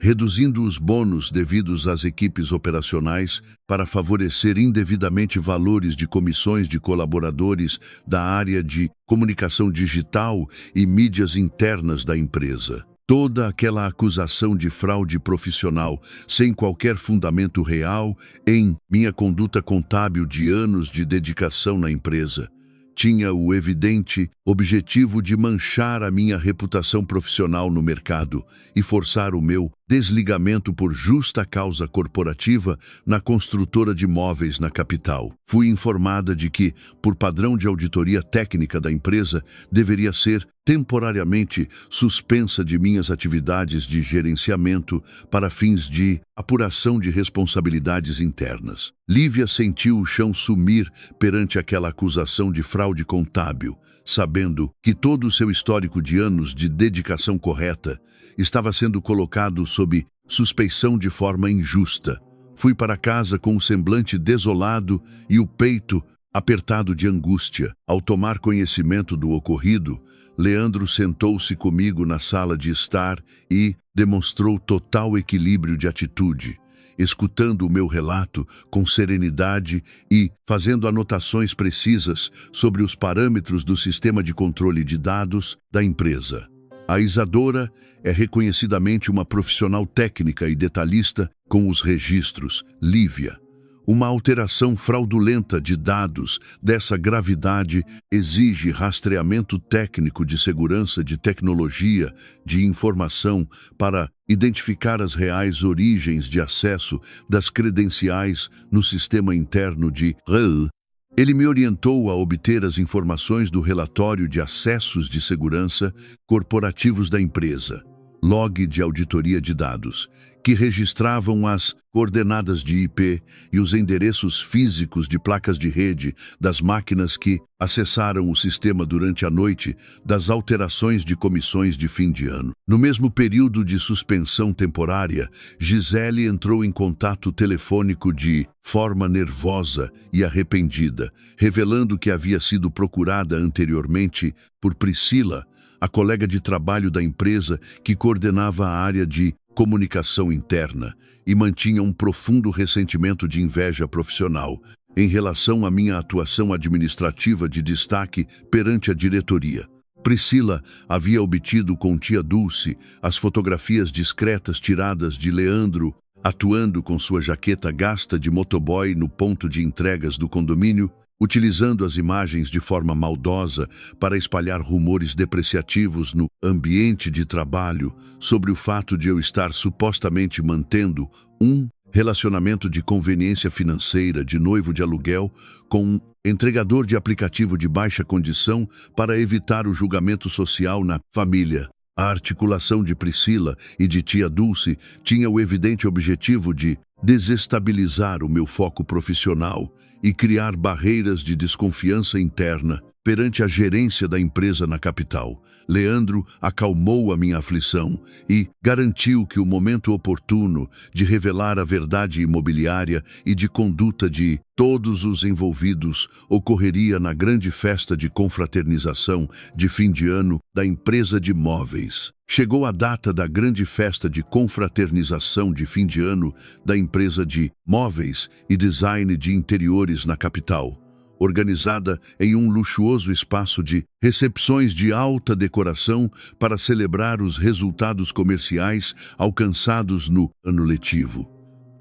Speaker 1: reduzindo os bônus devidos às equipes operacionais para favorecer indevidamente valores de comissões de colaboradores da área de comunicação digital e mídias internas da empresa. Toda aquela acusação de fraude profissional, sem qualquer fundamento real em minha conduta contábil de anos de dedicação na empresa, tinha o evidente objetivo de manchar a minha reputação profissional no mercado e forçar o meu desligamento por justa causa corporativa na construtora de móveis na capital. Fui informada de que, por padrão de auditoria técnica da empresa, deveria ser temporariamente suspensa de minhas atividades de gerenciamento para fins de apuração de responsabilidades internas. Lívia sentiu o chão sumir perante aquela acusação de fraude contábil, sabendo que todo o seu histórico de anos de dedicação correta estava sendo colocado sob suspeição de forma injusta. Fui para casa com o semblante desolado e o peito apertado de angústia. Ao tomar conhecimento do ocorrido, Leandro sentou-se comigo na sala de estar e demonstrou total equilíbrio de atitude, escutando o meu relato com serenidade e fazendo anotações precisas sobre os parâmetros do sistema de controle de dados da empresa. A Isadora é reconhecidamente uma profissional técnica e detalhista com os registros. Lívia, uma alteração fraudulenta de dados dessa gravidade exige rastreamento técnico de segurança de tecnologia de informação para identificar as reais origens de acesso das credenciais no sistema interno de REL. Ele me orientou a obter as informações do relatório de acessos de segurança corporativos da empresa, log de auditoria de dados, que registravam as coordenadas de IP e os endereços físicos de placas de rede das máquinas que acessaram o sistema durante a noite das alterações de comissões de fim de ano. No mesmo período de suspensão temporária, Gisele entrou em contato telefônico de forma nervosa e arrependida, revelando que havia sido procurada anteriormente por Priscila, a colega de trabalho da empresa que coordenava a área de comunicação interna e mantinha um profundo ressentimento de inveja profissional em relação à minha atuação administrativa de destaque perante a diretoria. Priscila havia obtido com tia Dulce as fotografias discretas tiradas de Leandro atuando com sua jaqueta gasta de motoboy no ponto de entregas do condomínio, utilizando as imagens de forma maldosa para espalhar rumores depreciativos no ambiente de trabalho sobre o fato de eu estar supostamente mantendo um relacionamento de conveniência financeira de noivo de aluguel com um entregador de aplicativo de baixa condição para evitar o julgamento social na família. A articulação de Priscila e de tia Dulce tinha o evidente objetivo de desestabilizar o meu foco profissional e criar barreiras de desconfiança interna perante a gerência da empresa na capital. Leandro acalmou a minha aflição e garantiu que o momento oportuno de revelar a verdade imobiliária e de conduta de todos os envolvidos ocorreria na grande festa de confraternização de fim de ano da empresa de móveis. Chegou a data da grande festa de confraternização de fim de ano da empresa de móveis e design de interiores na capital, organizada em um luxuoso espaço de recepções de alta decoração para celebrar os resultados comerciais alcançados no ano letivo.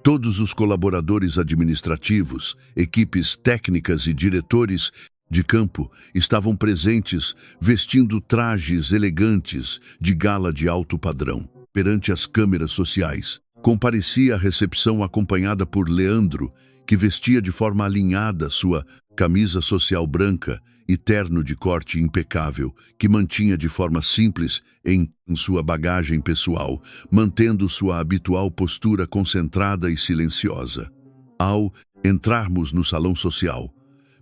Speaker 1: Todos os colaboradores administrativos, equipes técnicas e diretores de campo estavam presentes, vestindo trajes elegantes de gala de alto padrão. Perante as câmeras sociais, comparecia à recepção acompanhada por Leandro, que vestia de forma alinhada sua camisa social branca e terno de corte impecável, que mantinha de forma simples em sua bagagem pessoal, mantendo sua habitual postura concentrada e silenciosa. Ao entrarmos no salão social,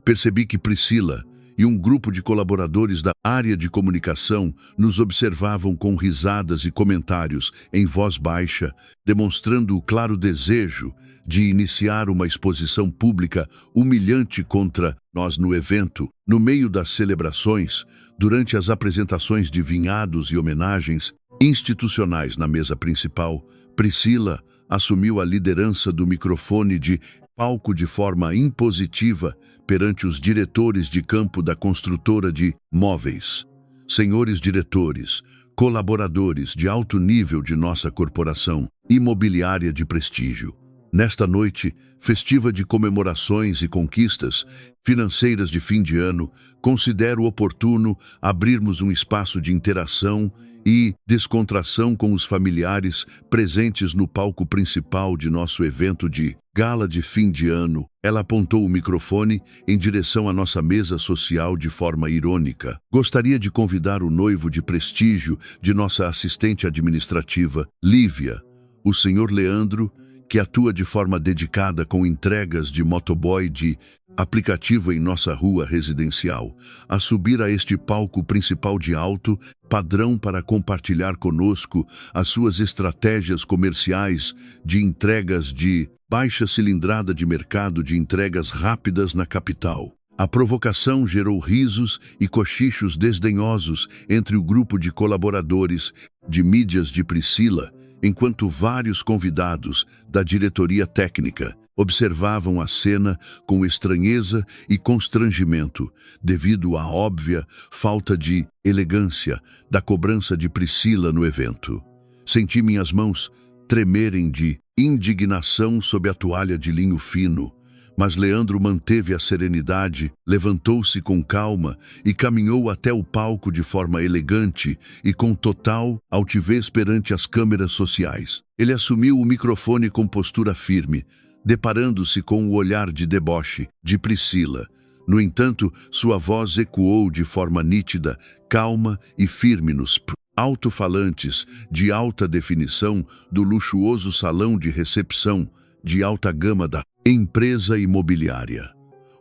Speaker 1: percebi que Priscila e um grupo de colaboradores da área de comunicação nos observavam com risadas e comentários em voz baixa, demonstrando o claro desejo de iniciar uma exposição pública humilhante contra nós no evento. No meio das celebrações, durante as apresentações de vinhados e homenagens institucionais na mesa principal, Priscila assumiu a liderança do microfone de palco de forma impositiva perante os diretores de campo da construtora de móveis. Senhores diretores, colaboradores de alto nível de nossa corporação imobiliária de prestígio. Nesta noite, festiva de comemorações e conquistas financeiras de fim de ano, considero oportuno abrirmos um espaço de interação e descontração com os familiares presentes no palco principal de nosso evento de gala de fim de ano. Ela apontou o microfone em direção à nossa mesa social de forma irônica. Gostaria de convidar o noivo de prestígio de nossa assistente administrativa, Lívia, o senhor Leandro, que atua de forma dedicada com entregas de motoboy de aplicativo em nossa rua residencial, a subir a este palco principal de alto padrão para compartilhar conosco as suas estratégias comerciais de entregas de baixa cilindrada de mercado de entregas rápidas na capital. A provocação gerou risos e cochichos desdenhosos entre o grupo de colaboradores de mídias de Priscila, enquanto vários convidados da diretoria técnica observavam a cena com estranheza e constrangimento, devido à óbvia falta de elegância da cobrança de Priscila no evento. Senti minhas mãos tremerem de indignação sob a toalha de linho fino, mas Leandro manteve a serenidade, levantou-se com calma e caminhou até o palco de forma elegante e com total altivez perante as câmeras sociais. Ele assumiu o microfone com postura firme, deparando-se com o olhar de deboche de Priscila. No entanto, sua voz ecoou de forma nítida, calma e firme nos alto-falantes de alta definição do luxuoso salão de recepção de alta gama da empresa imobiliária.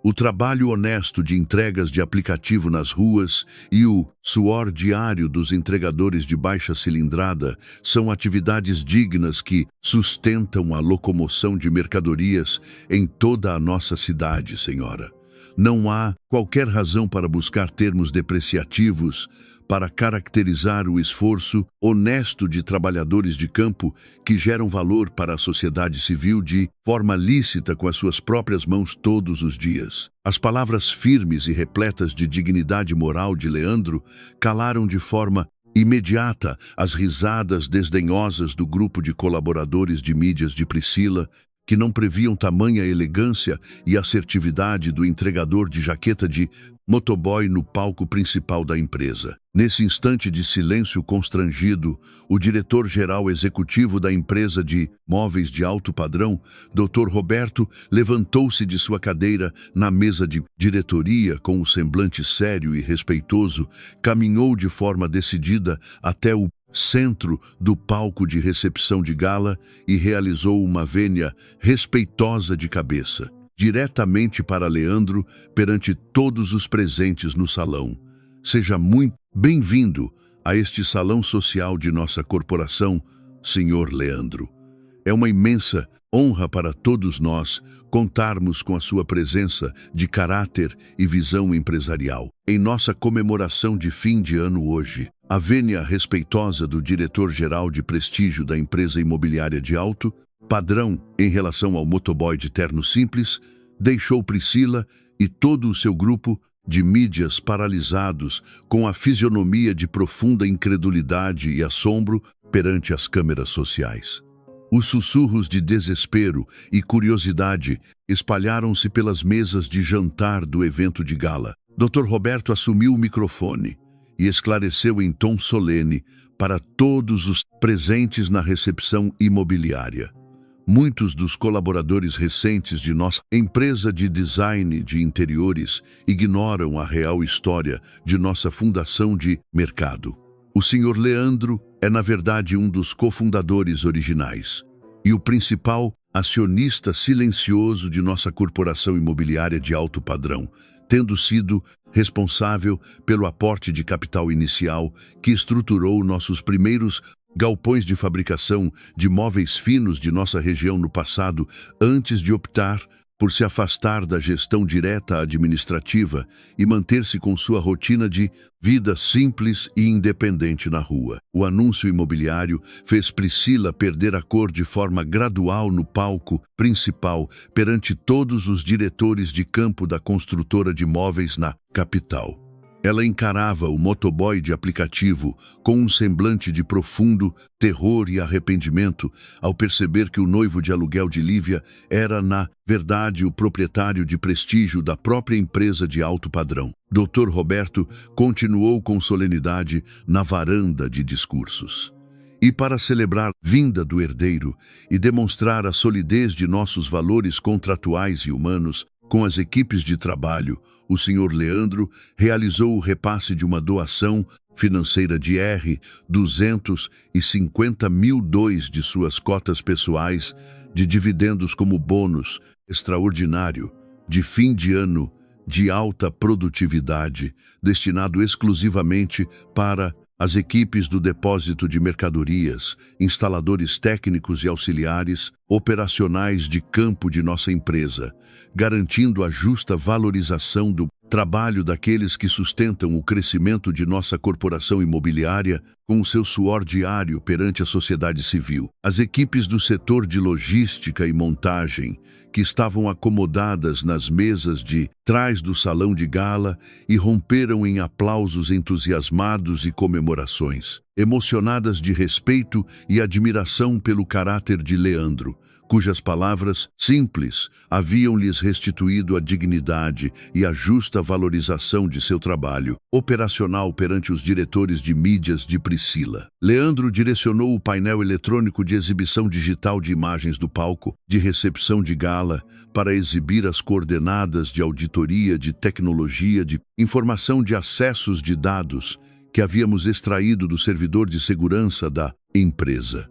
Speaker 1: O trabalho honesto de entregas de aplicativo nas ruas e o suor diário dos entregadores de baixa cilindrada são atividades dignas que sustentam a locomoção de mercadorias em toda a nossa cidade, senhora. Não há qualquer razão para buscar termos depreciativos para caracterizar o esforço honesto de trabalhadores de campo que geram valor para a sociedade civil de forma lícita com as suas próprias mãos todos os dias. As palavras firmes e repletas de dignidade moral de Leandro calaram de forma imediata as risadas desdenhosas do grupo de colaboradores de mídias de Priscila, que não previam tamanha elegância e assertividade do entregador de jaqueta de motoboy no palco principal da empresa. Nesse instante de silêncio constrangido, o diretor-geral executivo da empresa de móveis de alto padrão, Dr. Roberto, levantou-se de sua cadeira na mesa de diretoria com um semblante sério e respeitoso, caminhou de forma decidida até o centro do palco de recepção de gala e realizou uma vênia respeitosa de cabeça, diretamente para Leandro, perante todos os presentes no salão. Seja muito bem-vindo a este salão social de nossa corporação, Sr. Leandro. É uma imensa honra para todos nós contarmos com a sua presença de caráter e visão empresarial em nossa comemoração de fim de ano hoje. A vênia respeitosa do diretor-geral de prestígio da empresa imobiliária de alto padrão em relação ao motoboy de terno simples deixou Priscila e todo o seu grupo de mídias paralisados com a fisionomia de profunda incredulidade e assombro perante as câmeras sociais. Os sussurros de desespero e curiosidade espalharam-se pelas mesas de jantar do evento de gala. Dr. Roberto assumiu o microfone e esclareceu em tom solene para todos os presentes na recepção imobiliária. Muitos dos colaboradores recentes de nossa empresa de design de interiores ignoram a real história de nossa fundação de mercado. O Sr. Leandro é, na verdade, um dos cofundadores originais e o principal acionista silencioso de nossa corporação imobiliária de alto padrão, tendo sido responsável pelo aporte de capital inicial que estruturou nossos primeiros galpões de fabricação de móveis finos de nossa região no passado, antes de optar por se afastar da gestão direta administrativa e manter-se com sua rotina de vida simples e independente na rua. O anúncio imobiliário fez Priscila perder a cor de forma gradual no palco principal perante todos os diretores de campo da construtora de móveis na capital. Ela encarava o motoboy de aplicativo com um semblante de profundo terror e arrependimento ao perceber que o noivo de aluguel de Lívia era, na verdade, o proprietário de prestígio da própria empresa de alto padrão. Dr. Roberto continuou com solenidade na varanda de discursos. E para celebrar a vinda do herdeiro e demonstrar a solidez de nossos valores contratuais e humanos, com as equipes de trabalho, o Sr. Leandro realizou o repasse de uma doação financeira de R$ 250 mil de suas cotas pessoais de dividendos como bônus extraordinário de fim de ano de alta produtividade, destinado exclusivamente para as equipes do depósito de mercadorias, instaladores técnicos e auxiliares operacionais de campo de nossa empresa, garantindo a justa valorização do trabalho daqueles que sustentam o crescimento de nossa corporação imobiliária com o seu suor diário perante a sociedade civil. As equipes do setor de logística e montagem, que estavam acomodadas nas mesas de trás do salão de gala e romperam em aplausos entusiasmados e comemorações, emocionadas de respeito e admiração pelo caráter de Leandro, cujas palavras simples haviam-lhes restituído a dignidade e a justa valorização de seu trabalho operacional perante os diretores de mídias de Priscila. Leandro direcionou o painel eletrônico de exibição digital de imagens do palco de recepção de gala para exibir as coordenadas de auditoria de tecnologia de informação de acessos de dados que havíamos extraído do servidor de segurança da empresa.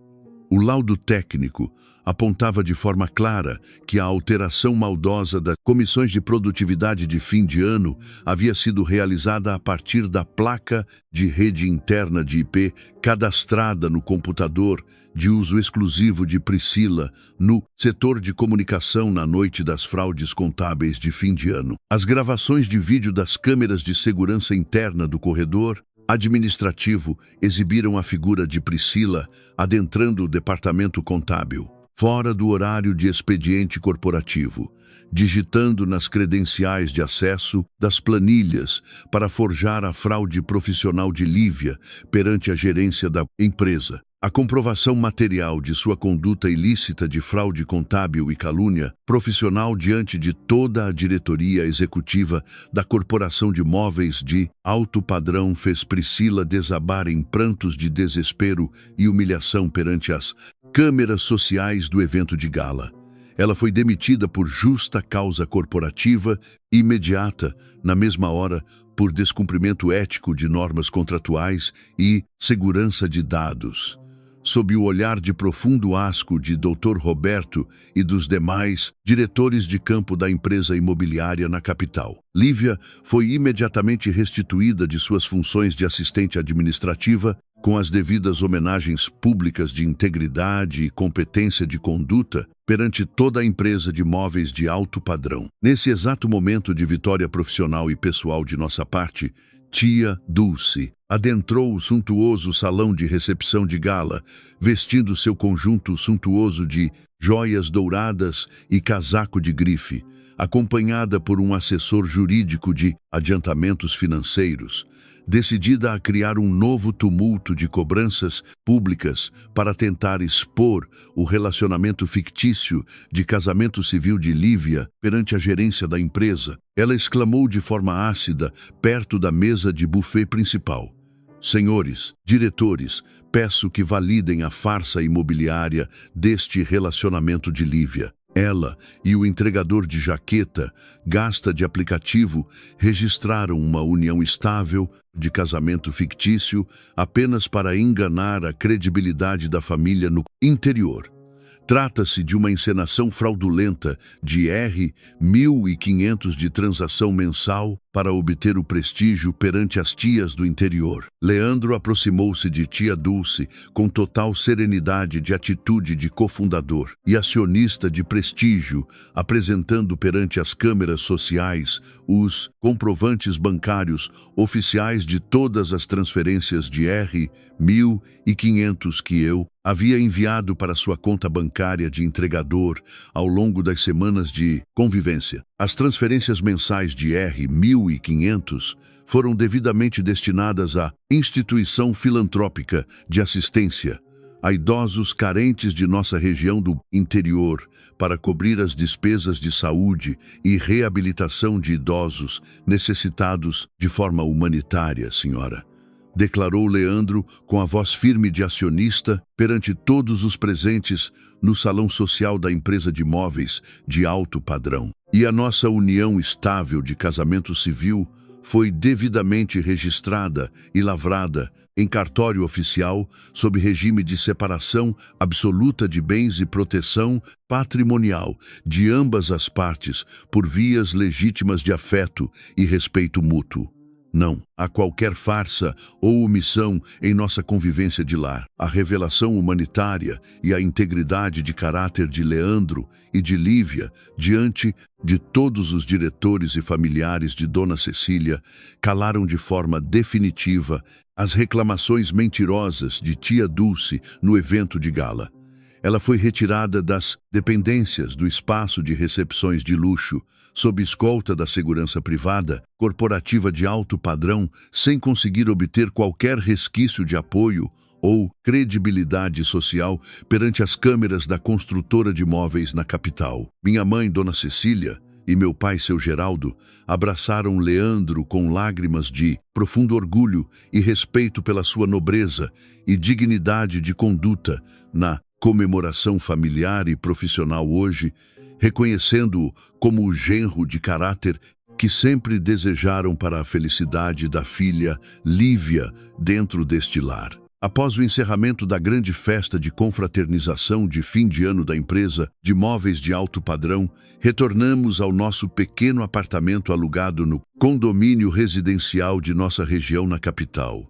Speaker 1: O laudo técnico apontava de forma clara que a alteração maldosa das comissões de produtividade de fim de ano havia sido realizada a partir da placa de rede interna de IP cadastrada no computador de uso exclusivo de Priscila no setor de comunicação na noite das fraudes contábeis de fim de ano. As gravações de vídeo das câmeras de segurança interna do corredor administrativo exibiram a figura de Priscila adentrando o departamento contábil, fora do horário de expediente corporativo, digitando nas credenciais de acesso das planilhas para forjar a fraude profissional de Lívia perante a gerência da empresa. A comprovação material de sua conduta ilícita de fraude contábil e calúnia profissional diante de toda a diretoria executiva da Corporação de Móveis de Alto Padrão fez Priscila desabar em prantos de desespero e humilhação perante as câmeras sociais do evento de gala. Ela foi demitida por justa causa corporativa imediata, na mesma hora, por descumprimento ético de normas contratuais e segurança de dados. Sob o olhar de profundo asco de Dr. Roberto e dos demais diretores de campo da empresa imobiliária na capital, Lívia foi imediatamente restituída de suas funções de assistente administrativa, com as devidas homenagens públicas de integridade e competência de conduta perante toda a empresa de móveis de alto padrão. Nesse exato momento de vitória profissional e pessoal de nossa parte, tia Dulce adentrou o suntuoso salão de recepção de gala, vestindo seu conjunto suntuoso de joias douradas e casaco de grife, acompanhada por um assessor jurídico de adiantamentos financeiros, decidida a criar um novo tumulto de cobranças públicas para tentar expor o relacionamento fictício de casamento civil de Lívia perante a gerência da empresa. Ela exclamou de forma ácida, perto da mesa de buffet principal: "Senhores, diretores, peço que validem a farsa imobiliária deste relacionamento de Lívia. Ela e o entregador de jaqueta, gasta de aplicativo, registraram uma união estável de casamento fictício apenas para enganar a credibilidade da família no interior. Trata-se de uma encenação fraudulenta de R$ 1.500 de transação mensal para obter o prestígio perante as tias do interior." Leandro aproximou-se de tia Dulce com total serenidade de atitude de cofundador e acionista de prestígio, apresentando perante as câmeras sociais os comprovantes bancários oficiais de todas as transferências de R$ 1.500 que eu havia enviado para sua conta bancária de entregador ao longo das semanas de convivência. As transferências mensais de R$ 1.500 foram devidamente destinadas à instituição filantrópica de assistência a idosos carentes de nossa região do interior, para cobrir as despesas de saúde e reabilitação de idosos necessitados de forma humanitária, senhora, declarou Leandro com a voz firme de acionista perante todos os presentes no salão social da empresa de móveis de alto padrão. E a nossa união estável de casamento civil foi devidamente registrada e lavrada em cartório oficial sob regime de separação absoluta de bens e proteção patrimonial de ambas as partes por vias legítimas de afeto e respeito mútuo. Não há qualquer farsa ou omissão em nossa convivência de lar. A revelação humanitária e a integridade de caráter de Leandro e de Lívia diante de todos os diretores e familiares de Dona Cecília calaram de forma definitiva as reclamações mentirosas de tia Dulce no evento de gala. Ela foi retirada das dependências do espaço de recepções de luxo, sob escolta da segurança privada, corporativa de alto padrão, sem conseguir obter qualquer resquício de apoio ou credibilidade social perante as câmeras da construtora de móveis na capital. Minha mãe, Dona Cecília, e meu pai, seu Geraldo, abraçaram Leandro com lágrimas de profundo orgulho e respeito pela sua nobreza e dignidade de conduta na comemoração familiar e profissional hoje, reconhecendo-o como o genro de caráter que sempre desejaram para a felicidade da filha Lívia dentro deste lar. Após o encerramento da grande festa de confraternização de fim de ano da empresa de móveis de alto padrão, retornamos ao nosso pequeno apartamento alugado no condomínio residencial de nossa região na capital.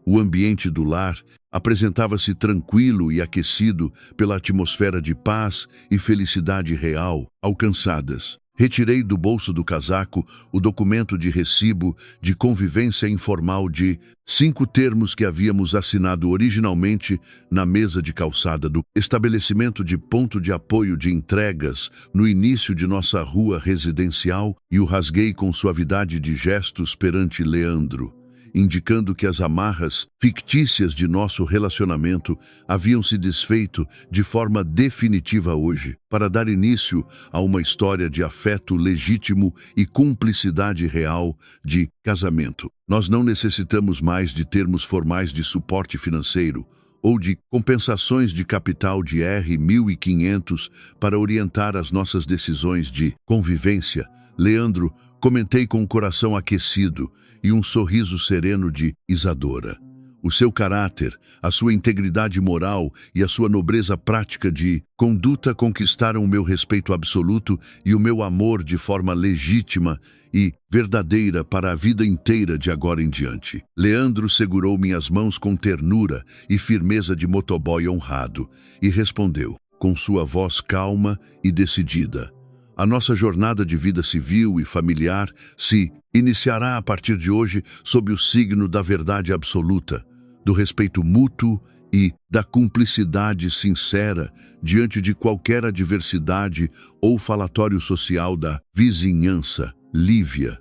Speaker 1: O ambiente do lar apresentava-se tranquilo e aquecido pela atmosfera de paz e felicidade real alcançadas. Retirei do bolso do casaco o documento de recibo de convivência informal de 5 termos que havíamos assinado originalmente na mesa de calçada do estabelecimento de ponto de apoio de entregas no início de nossa rua residencial e o rasguei com suavidade de gestos perante Leandro. indicando que as amarras fictícias de nosso relacionamento haviam se desfeito de forma definitiva hoje, para dar início a uma história de afeto legítimo e cumplicidade real de casamento. Nós não necessitamos mais de termos formais de suporte financeiro ou de compensações de capital de R$ 1.500 para orientar as nossas decisões de convivência. Leandro, comentei com o coração aquecido e um sorriso sereno de Isadora. O seu caráter, a sua integridade moral e a sua nobreza prática de conduta conquistaram o meu respeito absoluto e o meu amor de forma legítima e verdadeira para a vida inteira de agora em diante. Leandro segurou minhas mãos com ternura e firmeza de motoboy honrado e respondeu, com sua voz calma e decidida: a nossa jornada de vida civil e familiar se iniciará a partir de hoje sob o signo da verdade absoluta, do respeito mútuo e da cumplicidade sincera diante de qualquer adversidade ou falatório social da vizinhança. Lívia,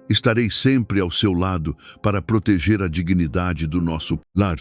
Speaker 1: estarei sempre ao seu lado para proteger a dignidade do nosso lar.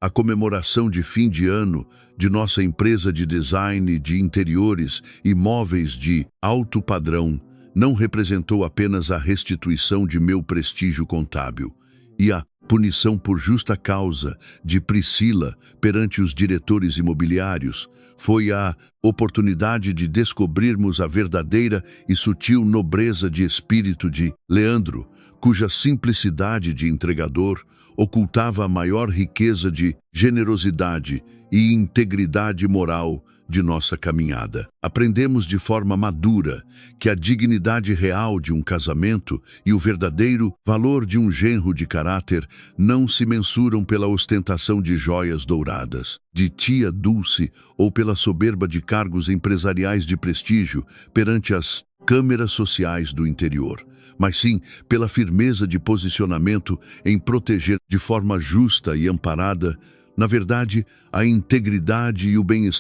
Speaker 1: A comemoração de fim de ano de nossa empresa de design de interiores e móveis de alto padrão não representou apenas a restituição de meu prestígio contábil e a punição por justa causa de Priscila perante os diretores imobiliários, foi a oportunidade de descobrirmos a verdadeira e sutil nobreza de espírito de Leandro, cuja simplicidade de entregador ocultava a maior riqueza de generosidade e integridade moral de nossa caminhada. Aprendemos de forma madura que a dignidade real de um casamento e o verdadeiro valor de um genro de caráter não se mensuram pela ostentação de joias douradas, de tia Dulce ou pela soberba de cargos empresariais de prestígio perante as câmeras sociais do interior, mas sim pela firmeza de posicionamento em proteger de forma justa e amparada, na verdade, a integridade e o bem-estar